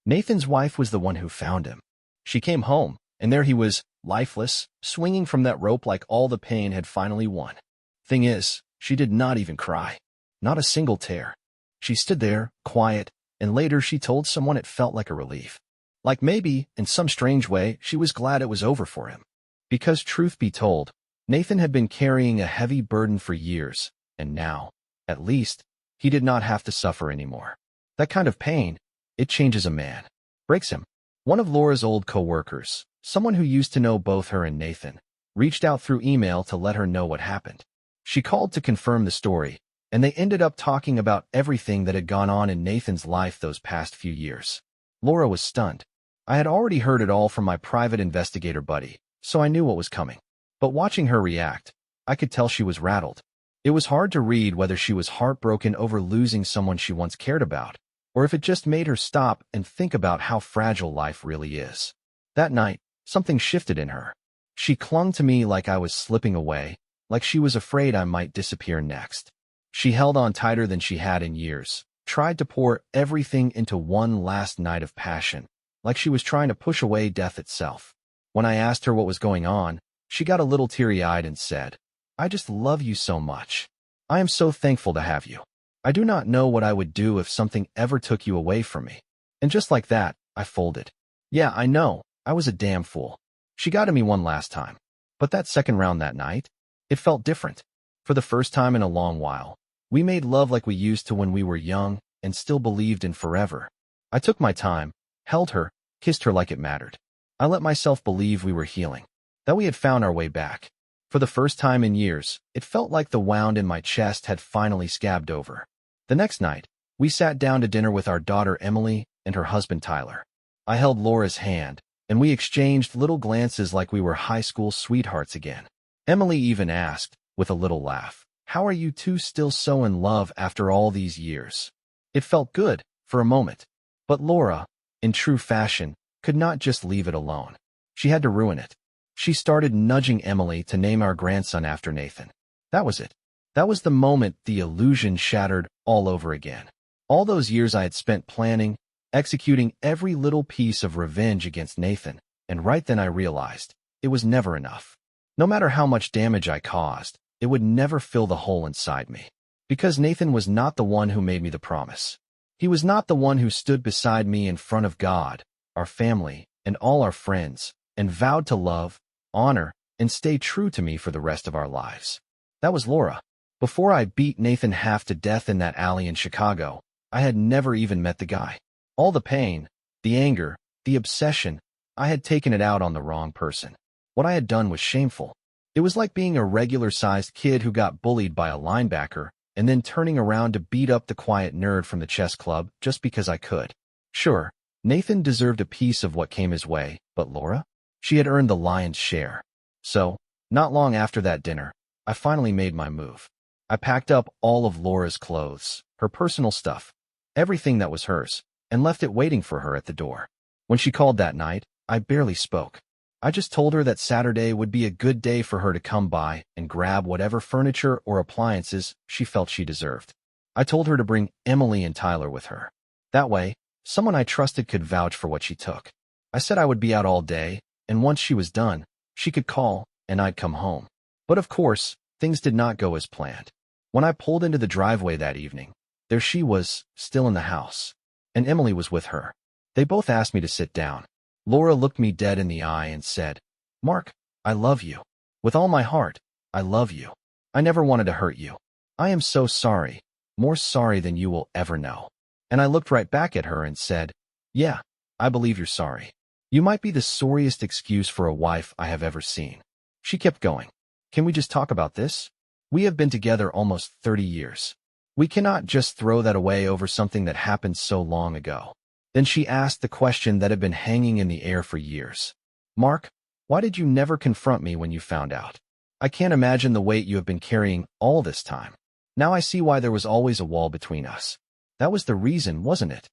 Nathan's wife was the one who found him. She came home, and there he was, lifeless, swinging from that rope like all the pain had finally won. Thing is, she did not even cry. Not a single tear. She stood there, quiet, and later she told someone it felt like a relief. Like maybe, in some strange way, she was glad it was over for him. Because truth be told, Nathan had been carrying a heavy burden for years, and now, at least, he did not have to suffer anymore. That kind of pain, it changes a man. Breaks him. One of Laura's old co-workers, someone who used to know both her and Nathan, reached out through email to let her know what happened. She called to confirm the story, and they ended up talking about everything that had gone on in Nathan's life those past few years. Laura was stunned. I had already heard it all from my private investigator buddy, so I knew what was coming. But watching her react, I could tell she was rattled. It was hard to read whether she was heartbroken over losing someone she once cared about, or if it just made her stop and think about how fragile life really is. That night, something shifted in her. She clung to me like I was slipping away, like she was afraid I might disappear next. She held on tighter than she had in years, tried to pour everything into one last night of passion, like she was trying to push away death itself. When I asked her what was going on, she got a little teary-eyed and said, "I just love you so much. I am so thankful to have you. I do not know what I would do if something ever took you away from me." And just like that, I folded. Yeah, I know, I was a damn fool. She got to me one last time. But that second round that night, it felt different. For the first time in a long while, we made love like we used to when we were young and still believed in forever. I took my time, held her, kissed her like it mattered. I let myself believe we were healing, that we had found our way back. For the first time in years, it felt like the wound in my chest had finally scabbed over. The next night, we sat down to dinner with our daughter Emily and her husband Tyler. I held Laura's hand, and we exchanged little glances like we were high school sweethearts again. Emily even asked, with a little laugh, "How are you two still so in love after all these years?" It felt good, for a moment. But Laura, in true fashion, could not just leave it alone. She had to ruin it. She started nudging Emily to name our grandson after Nathan. That was it. That was the moment the illusion shattered all over again. All those years I had spent planning, executing every little piece of revenge against Nathan, and right then I realized, it was never enough. No matter how much damage I caused, it would never fill the hole inside me. Because Nathan was not the one who made me the promise. He was not the one who stood beside me in front of God, our family, and all our friends, and vowed to love, honor, and stay true to me for the rest of our lives. That was Laura. Before I beat Nathan half to death in that alley in Chicago, I had never even met the guy. All the pain, the anger, the obsession, I had taken it out on the wrong person. What I had done was shameful. It was like being a regular-sized kid who got bullied by a linebacker and then turning around to beat up the quiet nerd from the chess club just because I could. Sure, Nathan deserved a piece of what came his way, but Laura? She had earned the lion's share. So, not long after that dinner, I finally made my move. I packed up all of Laura's clothes, her personal stuff, everything that was hers, and left it waiting for her at the door. When she called that night, I barely spoke. I just told her that Saturday would be a good day for her to come by and grab whatever furniture or appliances she felt she deserved. I told her to bring Emily and Tyler with her. That way, someone I trusted could vouch for what she took. I said I would be out all day, and once she was done, she could call, and I'd come home. But of course, things did not go as planned. When I pulled into the driveway that evening, there she was, still in the house, and Emily was with her. They both asked me to sit down. Laura looked me dead in the eye and said, "Mark, I love you. With all my heart, I love you. I never wanted to hurt you. I am so sorry, more sorry than you will ever know." And I looked right back at her and said, "Yeah, I believe you're sorry. You might be the sorriest excuse for a wife I have ever seen." She kept going. "Can we just talk about this? We have been together almost 30 years. We cannot just throw that away over something that happened so long ago." Then she asked the question that had been hanging in the air for years. "Mark, why did you never confront me when you found out? I can't imagine the weight you have been carrying all this time. Now I see why there was always a wall between us. That was the reason, wasn't it?"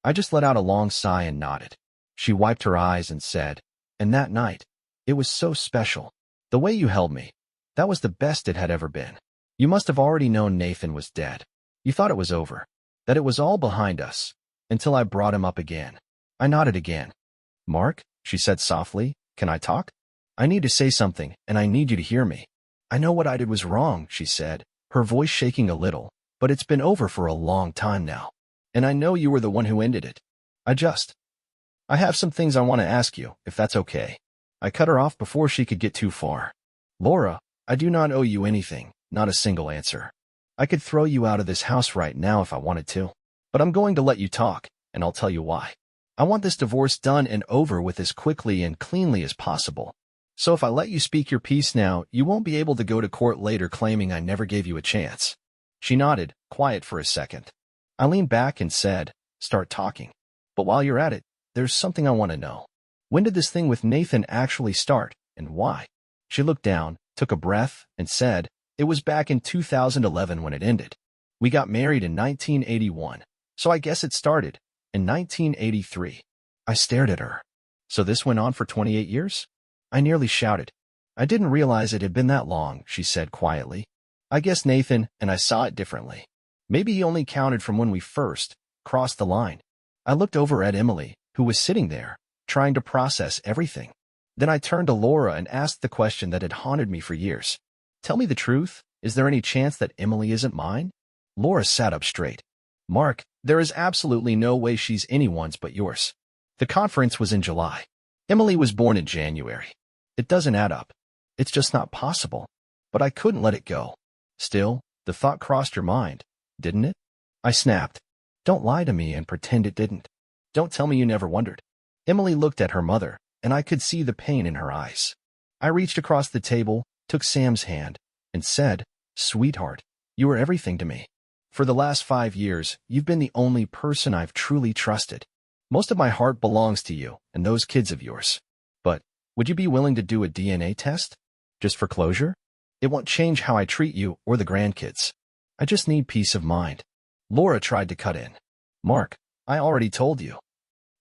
I just let out a long sigh and nodded. She wiped her eyes and said, "And that night, it was so special. The way you held me, that was the best it had ever been. You must have already known Nathan was dead. You thought it was over, that it was all behind us, until I brought him up again." I nodded again. "Mark," she said softly, "can I talk? I need to say something, and I need you to hear me. I know what I did was wrong," she said, her voice shaking a little, "but it's been over for a long time now. And I know you were the one who ended it. I have some things I want to ask you, if that's okay." I cut her off before she could get too far. "Laura, I do not owe you anything, not a single answer. I could throw you out of this house right now if I wanted to. But I'm going to let you talk, and I'll tell you why. I want this divorce done and over with as quickly and cleanly as possible. So if I let you speak your piece now, you won't be able to go to court later claiming I never gave you a chance." She nodded, quiet for a second. I leaned back and said, "Start talking. But while you're at it, there's something I want to know. When did this thing with Nathan actually start, and why?" She looked down, took a breath, and said, "It was back in 2011 when it ended. We got married in 1981. So I guess it started in 1983. I stared at her. "So this went on for 28 years? I nearly shouted. "I didn't realize it had been that long," she said quietly. "I guess Nathan and I saw it differently. Maybe he only counted from when we first crossed the line." I looked over at Emily, who was sitting there, trying to process everything. Then I turned to Laura and asked the question that had haunted me for years. "Tell me the truth. Is there any chance that Emily isn't mine?" Laura sat up straight. "Mark, there is absolutely no way she's anyone's but yours. The conference was in July. Emily was born in January. It doesn't add up. It's just not possible." But I couldn't let it go. "Still, the thought crossed your mind, didn't it?" I snapped. "Don't lie to me and pretend it didn't. Don't tell me you never wondered." Emily looked at her mother, and I could see the pain in her eyes. I reached across the table, took Sam's hand, and said, "Sweetheart, you are everything to me. For the last 5 years, you've been the only person I've truly trusted. Most of my heart belongs to you and those kids of yours. But would you be willing to do a DNA test? Just for closure? It won't change how I treat you or the grandkids. I just need peace of mind." Laura tried to cut in. "Mark, I already told you.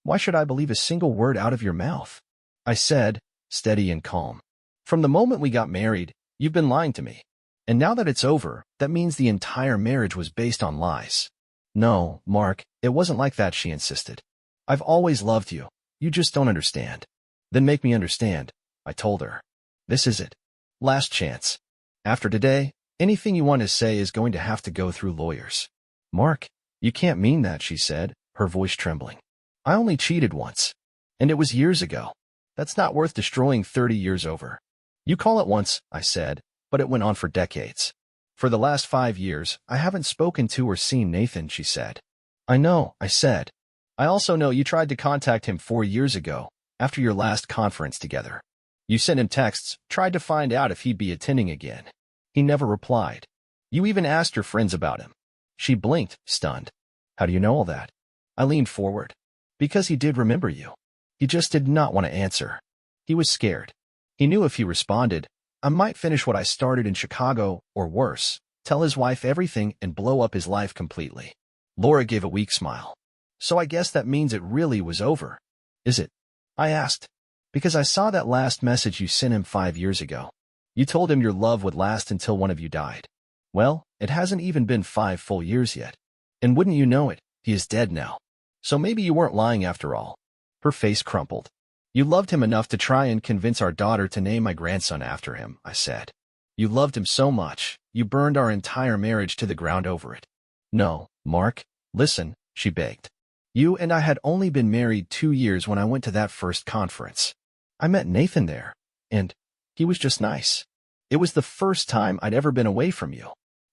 Why should I believe a single word out of your mouth?" I said, steady and calm. "From the moment we got married, you've been lying to me. And now that it's over, that means the entire marriage was based on lies." "No, Mark, it wasn't like that," she insisted. "I've always loved you. You just don't understand." "Then make me understand," I told her. "This is it. Last chance. After today, anything you want to say is going to have to go through lawyers. Mark, you can't mean that, she said, her voice trembling. I only cheated once. And it was years ago. That's not worth destroying 30 years over. You call it once, I said, but it went on for decades. For the last 5 years, I haven't spoken to or seen Nathan, she said. I know, I said. I also know you tried to contact him 4 years ago, after your last conference together. You sent him texts, tried to find out if he'd be attending again. He never replied. You even asked your friends about him. She blinked, stunned. How do you know all that? I leaned forward. Because he did remember you. He just did not want to answer. He was scared. He knew if he responded, I might finish what I started in Chicago, or worse, tell his wife everything and blow up his life completely. Laura gave a weak smile. So I guess that means it really was over. Is it? I asked. Because I saw that last message you sent him 5 years ago. You told him your love would last until one of you died. Well, it hasn't even been 5 full years yet. And wouldn't you know it, he is dead now. So maybe you weren't lying after all. Her face crumpled. You loved him enough to try and convince our daughter to name my grandson after him, I said. You loved him so much, you burned our entire marriage to the ground over it. No, Mark, listen, she begged. You and I had only been married 2 years when I went to that first conference. I met Nathan there, and he was just nice. It was the first time I'd ever been away from you.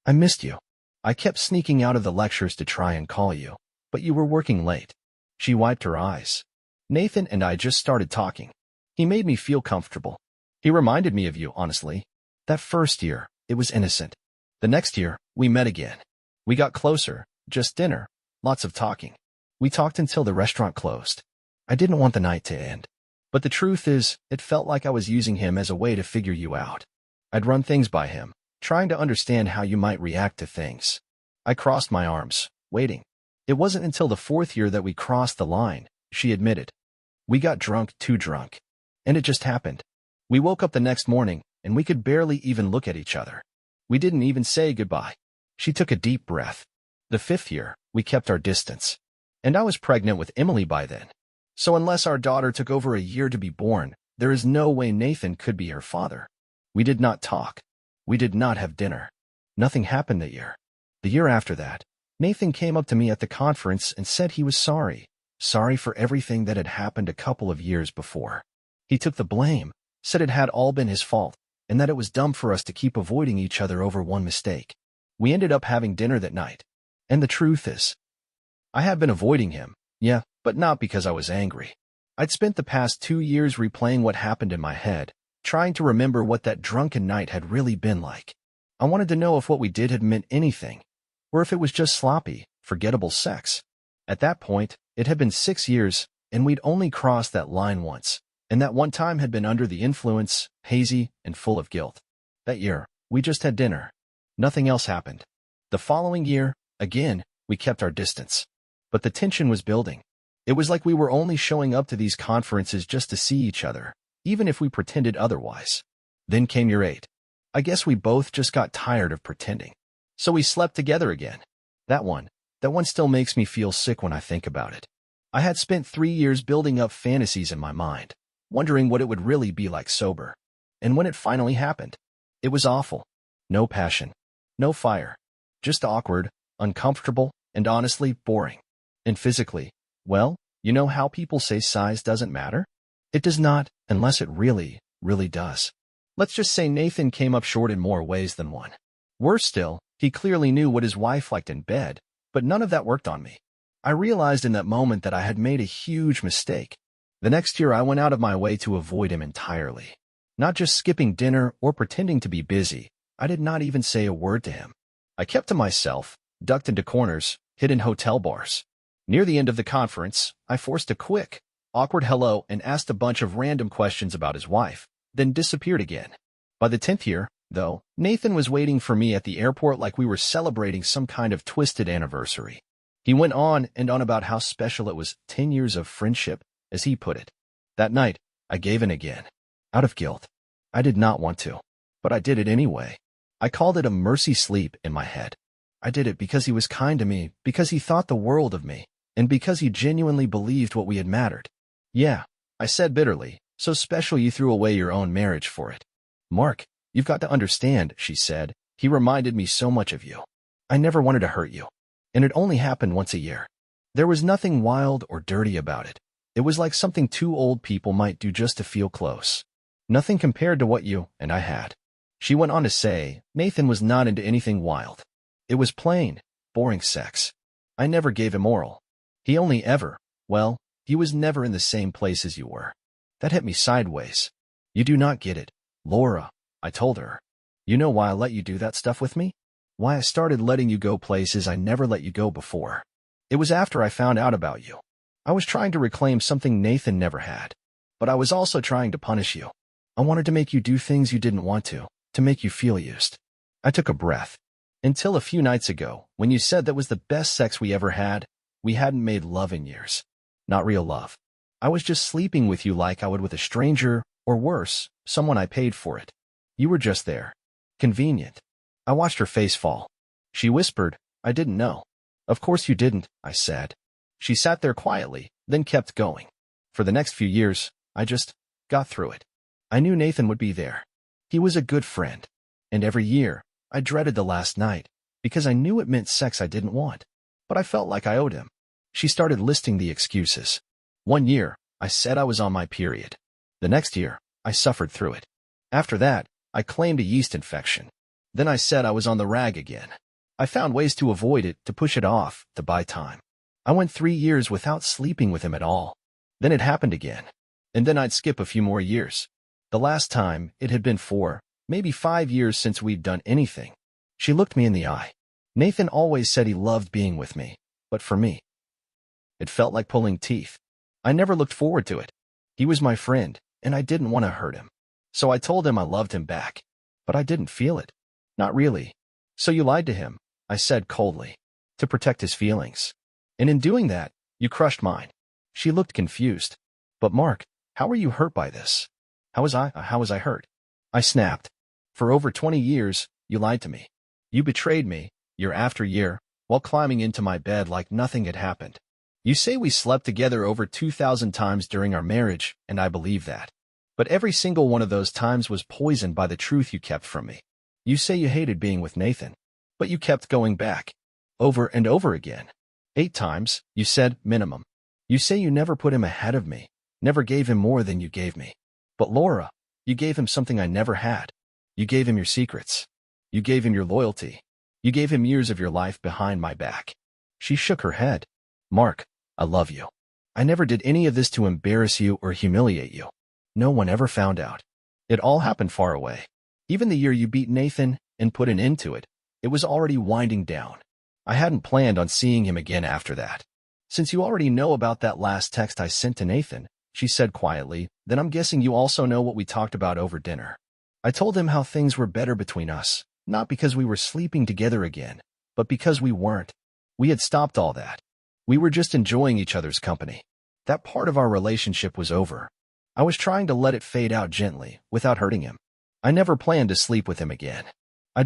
I missed you. I kept sneaking out of the lectures to try and call you, but you were working late. She wiped her eyes. Nathan and I just started talking. He made me feel comfortable. He reminded me of you, honestly. That first year, it was innocent. The next year, we met again. We got closer, just dinner, lots of talking. We talked until the restaurant closed. I didn't want the night to end. But the truth is, it felt like I was using him as a way to figure you out. I'd run things by him, trying to understand how you might react to things. I crossed my arms, waiting. It wasn't until the 4th year that we crossed the line, she admitted. We got drunk, too drunk. And it just happened. We woke up the next morning, and we could barely even look at each other. We didn't even say goodbye. She took a deep breath. The 5th year, we kept our distance. And I was pregnant with Emily by then. So unless our daughter took over a year to be born, there is no way Nathan could be her father. We did not talk. We did not have dinner. Nothing happened that year. The year after that, Nathan came up to me at the conference and said he was sorry. Sorry for everything that had happened a couple of years before. He took the blame, said it had all been his fault, and that it was dumb for us to keep avoiding each other over one mistake. We ended up having dinner that night. And the truth is, I had been avoiding him, yeah, but not because I was angry. I'd spent the past 2 years replaying what happened in my head, trying to remember what that drunken night had really been like. I wanted to know if what we did had meant anything, or if it was just sloppy, forgettable sex. At that point, it had been 6 years, and we'd only crossed that line once, and that one time had been under the influence, hazy, and full of guilt. That year, we just had dinner. Nothing else happened. The following year, again, we kept our distance. But the tension was building. It was like we were only showing up to these conferences just to see each other, even if we pretended otherwise. Then came year 8. I guess we both just got tired of pretending. So we slept together again. That one still makes me feel sick when I think about it. I had spent 3 years building up fantasies in my mind, wondering what it would really be like sober. And when it finally happened, it was awful. No passion. No fire. Just awkward, uncomfortable, and honestly boring. And physically, well, you know how people say size doesn't matter? It does not, unless it really, really does. Let's just say Nathan came up short in more ways than one. Worse still, he clearly knew what his wife liked in bed, but none of that worked on me. I realized in that moment that I had made a huge mistake. The next year I went out of my way to avoid him entirely. Not just skipping dinner or pretending to be busy, I did not even say a word to him. I kept to myself, ducked into corners, hid in hotel bars. Near the end of the conference, I forced a quick, awkward hello and asked a bunch of random questions about his wife, then disappeared again. By the 10th year, though, Nathan was waiting for me at the airport like we were celebrating some kind of twisted anniversary. He went on and on about how special it was, 10 years of friendship, as he put it. That night, I gave in again. Out of guilt. I did not want to, but I did it anyway. I called it a mercy sleep in my head. I did it because he was kind to me, because he thought the world of me, and because he genuinely believed what we had mattered. Yeah, I said bitterly, so special you threw away your own marriage for it. Mark, You've got to understand, she said. He reminded me so much of you. I never wanted to hurt you. And it only happened once a year. There was nothing wild or dirty about it. It was like something two old people might do just to feel close. Nothing compared to what you and I had. She went on to say, Nathan was not into anything wild. It was plain, boring sex. I never gave him oral. He only ever, well, he was never in the same place as you were. That hit me sideways. You do not get it, Laura, I told her. You know why I let you do that stuff with me? Why I started letting you go places I never let you go before. It was after I found out about you. I was trying to reclaim something Nathan never had. But I was also trying to punish you. I wanted to make you do things you didn't want to make you feel used. I took a breath. Until a few nights ago, when you said that was the best sex we ever had, we hadn't made love in years. Not real love. I was just sleeping with you like I would with a stranger, or worse, someone I paid for it. You were just there. Convenient. I watched her face fall. She whispered, I didn't know. Of course you didn't, I said. She sat there quietly, then kept going. For the next few years, I just got through it. I knew Nathan would be there. He was a good friend. And every year, I dreaded the last night, because I knew it meant sex I didn't want. But I felt like I owed him. She started listing the excuses. One year, I said I was on my period. The next year, I suffered through it. After that, I claimed a yeast infection. Then I said I was on the rag again. I found ways to avoid it, to push it off, to buy time. I went 3 years without sleeping with him at all. Then it happened again. And then I'd skip a few more years. The last time, it had been 4, maybe 5 years since we'd done anything. She looked me in the eye. Nathan always said he loved being with me, but for me, it felt like pulling teeth. I never looked forward to it. He was my friend, and I didn't want to hurt him. So I told him I loved him back. But I didn't feel it. Not really. So you lied to him, I said coldly, to protect his feelings. And in doing that, you crushed mine. She looked confused. But Mark, how were you hurt by this? How was I hurt? I snapped. For over 20 years, you lied to me. You betrayed me, year after year, while climbing into my bed like nothing had happened. You say we slept together over 2,000 times during our marriage, and I believe that. But every single one of those times was poisoned by the truth you kept from me. You say you hated being with Nathan, but you kept going back. Over and over again. 8 times, you said, minimum. You say you never put him ahead of me, never gave him more than you gave me. But Laura, you gave him something I never had. You gave him your secrets. You gave him your loyalty. You gave him years of your life behind my back. She shook her head. Mark, I love you. I never did any of this to embarrass you or humiliate you. No one ever found out. It all happened far away. Even the year you beat Nathan and put an end to it, it was already winding down. I hadn't planned on seeing him again after that. Since you already know about that last text I sent to Nathan, she said quietly, then I'm guessing you also know what we talked about over dinner. I told him how things were better between us, not because we were sleeping together again, but because we weren't. We had stopped all that. We were just enjoying each other's company. That part of our relationship was over. I was trying to let it fade out gently, without hurting him. I never planned to sleep with him again. I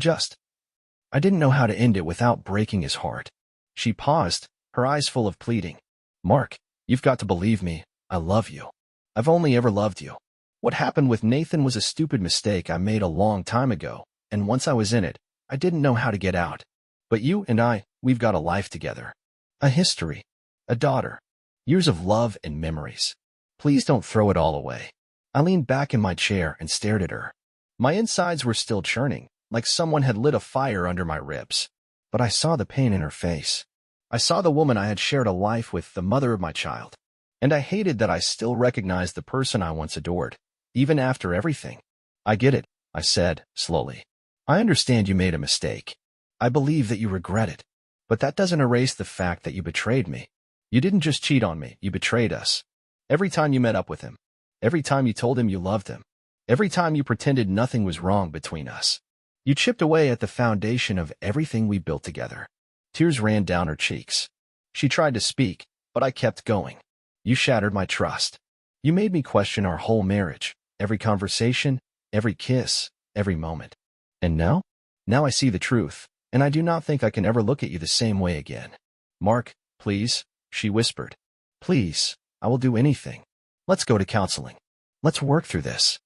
didn't know how to end it without breaking his heart. She paused, her eyes full of pleading. Mark, you've got to believe me. I love you. I've only ever loved you. What happened with Nathan was a stupid mistake I made a long time ago, and once I was in it, I didn't know how to get out. But you and I, we've got a life together. A history. A daughter. Years of love and memories. Please don't throw it all away. I leaned back in my chair and stared at her. My insides were still churning, like someone had lit a fire under my ribs. But I saw the pain in her face. I saw the woman I had shared a life with, the mother of my child. And I hated that I still recognized the person I once adored, even after everything. I get it, I said, slowly. I understand you made a mistake. I believe that you regret it. But that doesn't erase the fact that you betrayed me. You didn't just cheat on me, you betrayed us. Every time you met up with him. Every time you told him you loved him. Every time you pretended nothing was wrong between us. You chipped away at the foundation of everything we built together. Tears ran down her cheeks. She tried to speak, but I kept going. You shattered my trust. You made me question our whole marriage, every conversation, every kiss, every moment. And now? Now I see the truth, and I do not think I can ever look at you the same way again. Mark, please, she whispered. Please, I will do anything. Let's go to counseling. Let's work through this.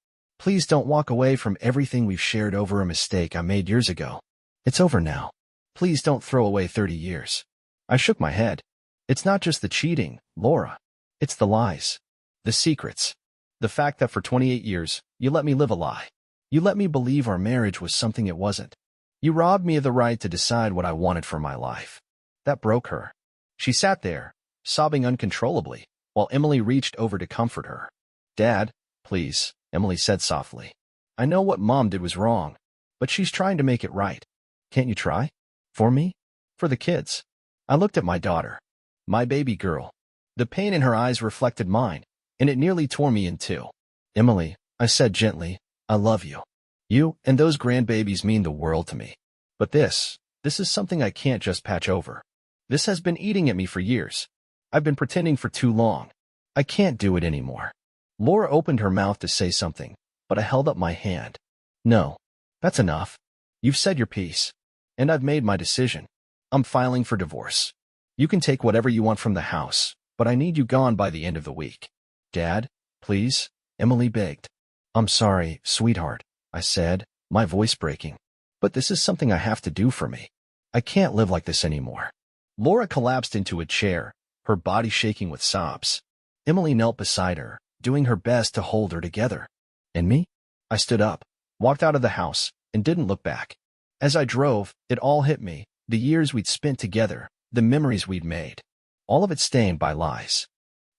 Please don't walk away from everything we've shared over a mistake I made years ago. It's over now. Please don't throw away 30 years. I shook my head. It's not just the cheating, Laura. It's the lies. The secrets. The fact that for 28 years, you let me live a lie. You let me believe our marriage was something it wasn't. You robbed me of the right to decide what I wanted for my life. That broke her. She sat there, sobbing uncontrollably, while Emily reached over to comfort her. Dad, please, Emily said softly. I know what Mom did was wrong, but she's trying to make it right. Can't you try? For me? For the kids? I looked at my daughter. My baby girl. The pain in her eyes reflected mine, and it nearly tore me in two. Emily, I said gently, I love you. You and those grandbabies mean the world to me. But this is something I can't just patch over. This has been eating at me for years. I've been pretending for too long. I can't do it anymore. Laura opened her mouth to say something, but I held up my hand. No, that's enough. You've said your piece, and I've made my decision. I'm filing for divorce. You can take whatever you want from the house, but I need you gone by the end of the week. Dad, please, Emily begged. I'm sorry, sweetheart, I said, my voice breaking. But this is something I have to do for me. I can't live like this anymore. Laura collapsed into a chair, her body shaking with sobs. Emily knelt beside her, doing her best to hold her together. And me? I stood up, walked out of the house, and didn't look back. As I drove, it all hit me, the years we'd spent together, the memories we'd made. All of it stained by lies.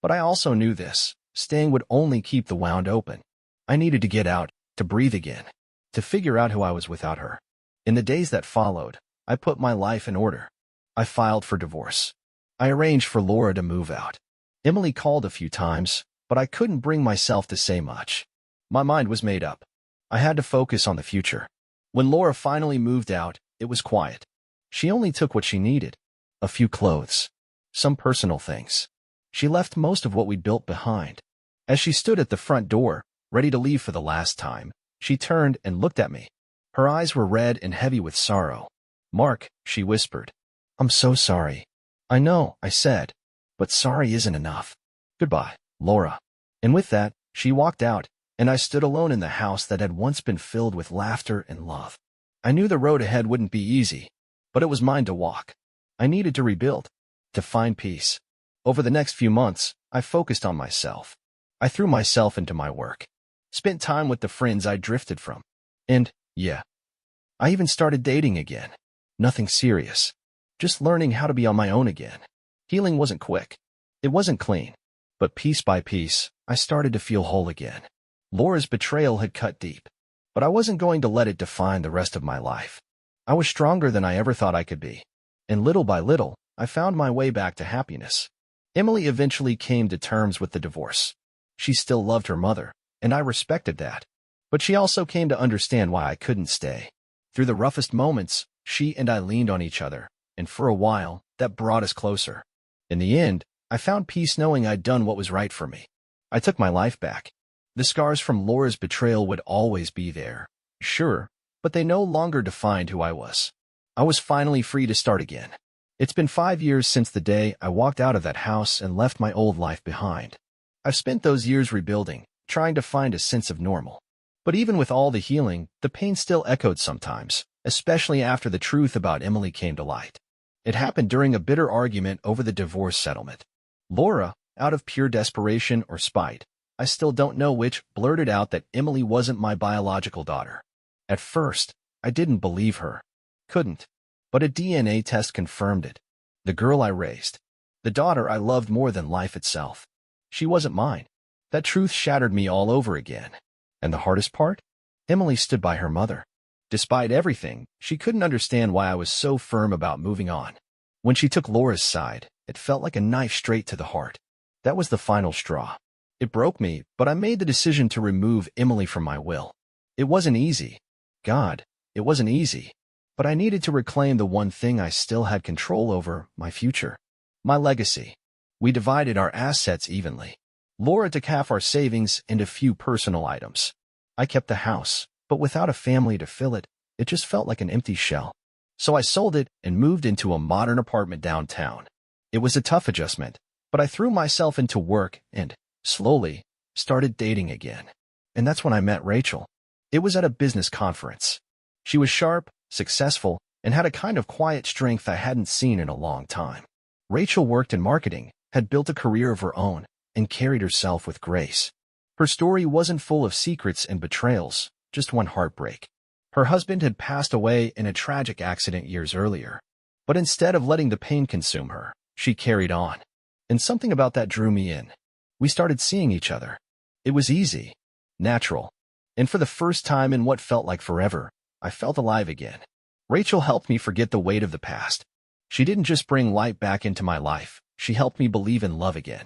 But I also knew this. Staying would only keep the wound open. I needed to get out, to breathe again, to figure out who I was without her. In the days that followed, I put my life in order. I filed for divorce. I arranged for Laura to move out. Emily called a few times, but I couldn't bring myself to say much. My mind was made up. I had to focus on the future. When Laura finally moved out, it was quiet. She only took what she needed. A few clothes. Some personal things. She left most of what we'd built behind. As she stood at the front door, ready to leave for the last time, she turned and looked at me. Her eyes were red and heavy with sorrow. Mark, she whispered. I'm so sorry. I know, I said. But sorry isn't enough. Goodbye, Laura. And with that, she walked out, and I stood alone in the house that had once been filled with laughter and love. I knew the road ahead wouldn't be easy, but it was mine to walk. I needed to rebuild, to find peace. Over the next few months, I focused on myself. I threw myself into my work, spent time with the friends I drifted from. And, yeah, I even started dating again. Nothing serious. Just learning how to be on my own again. Healing wasn't quick. It wasn't clean. But piece by piece, I started to feel whole again. Laura's betrayal had cut deep, but I wasn't going to let it define the rest of my life. I was stronger than I ever thought I could be. And little by little, I found my way back to happiness. Emily eventually came to terms with the divorce. She still loved her mother, and I respected that. But she also came to understand why I couldn't stay. Through the roughest moments, she and I leaned on each other, and for a while, that brought us closer. In the end, I found peace knowing I'd done what was right for me. I took my life back. The scars from Laura's betrayal would always be there, sure, but they no longer defined who I was. I was finally free to start again. It's been 5 years since the day I walked out of that house and left my old life behind. I've spent those years rebuilding, trying to find a sense of normal. But even with all the healing, the pain still echoed sometimes, especially after the truth about Emily came to light. It happened during a bitter argument over the divorce settlement. Laura, out of pure desperation or spite, I still don't know which, blurted out that Emily wasn't my biological daughter. At first, I didn't believe her. Couldn't. But a DNA test confirmed it. The girl I raised. The daughter I loved more than life itself. She wasn't mine. That truth shattered me all over again. And the hardest part? Emily stood by her mother. Despite everything, she couldn't understand why I was so firm about moving on. When she took Laura's side, it felt like a knife straight to the heart. That was the final straw. It broke me, but I made the decision to remove Emily from my will. It wasn't easy. God, it wasn't easy. But I needed to reclaim the one thing I still had control over, my future. My legacy. We divided our assets evenly. Laura took half our savings and a few personal items. I kept the house, but without a family to fill it, it just felt like an empty shell. So I sold it and moved into a modern apartment downtown. It was a tough adjustment, but I threw myself into work and, slowly, started dating again. And that's when I met Rachel. It was at a business conference. She was sharp, successful, and had a kind of quiet strength I hadn't seen in a long time. Rachel worked in marketing, had built a career of her own, and carried herself with grace. Her story wasn't full of secrets and betrayals, just one heartbreak. Her husband had passed away in a tragic accident years earlier. But instead of letting the pain consume her, she carried on. And something about that drew me in. We started seeing each other. It was easy, natural, and for the first time in what felt like forever, I felt alive again. Rachel helped me forget the weight of the past. She didn't just bring light back into my life, she helped me believe in love again.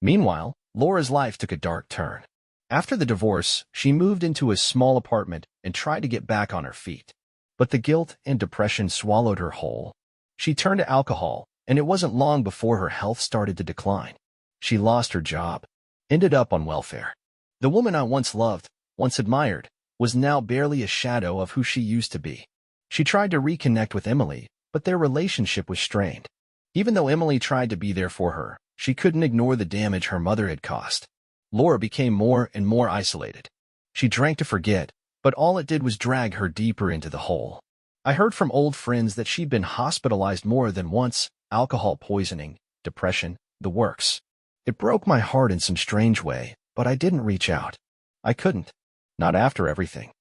Meanwhile, Laura's life took a dark turn. After the divorce, she moved into a small apartment and tried to get back on her feet. But the guilt and depression swallowed her whole. She turned to alcohol, and it wasn't long before her health started to decline. She lost her job, ended up on welfare. The woman I once loved, once admired, was now barely a shadow of who she used to be. She tried to reconnect with Emily, but their relationship was strained. Even though Emily tried to be there for her, she couldn't ignore the damage her mother had caused. Laura became more and more isolated. She drank to forget, but all it did was drag her deeper into the hole. I heard from old friends that she'd been hospitalized more than once, alcohol poisoning, depression, the works. It broke my heart in some strange way, but I didn't reach out. I couldn't. Not after everything.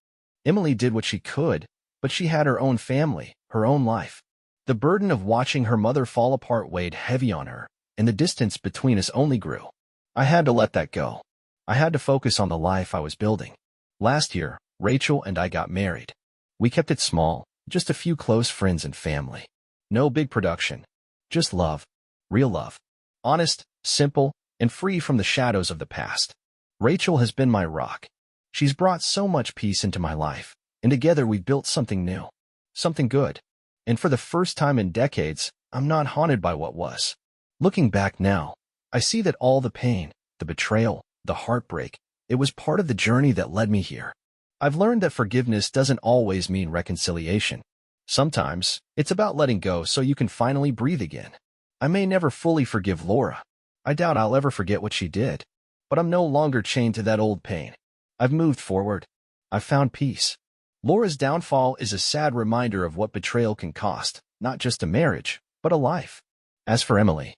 Emily did what she could, but she had her own family, her own life. The burden of watching her mother fall apart weighed heavy on her, and the distance between us only grew. I had to let that go. I had to focus on the life I was building. Last year, Rachel and I got married. We kept it small, just a few close friends and family. No big production. Just love. Real love. Honest, simple, and free from the shadows of the past. Rachel has been my rock. She's brought so much peace into my life, and together we built something new. Something good. And for the first time in decades, I'm not haunted by what was. Looking back now, I see that all the pain, the betrayal, the heartbreak, it was part of the journey that led me here. I've learned that forgiveness doesn't always mean reconciliation. Sometimes, it's about letting go so you can finally breathe again. I may never fully forgive Laura. I doubt I'll ever forget what she did. But I'm no longer chained to that old pain. I've moved forward. I've found peace. Laura's downfall is a sad reminder of what betrayal can cost, not just a marriage, but a life. As for Emily,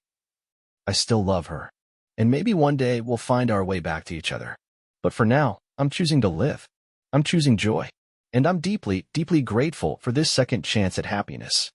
I still love her. And maybe one day we'll find our way back to each other. But for now, I'm choosing to live. I'm choosing joy. And I'm deeply, deeply grateful for this second chance at happiness.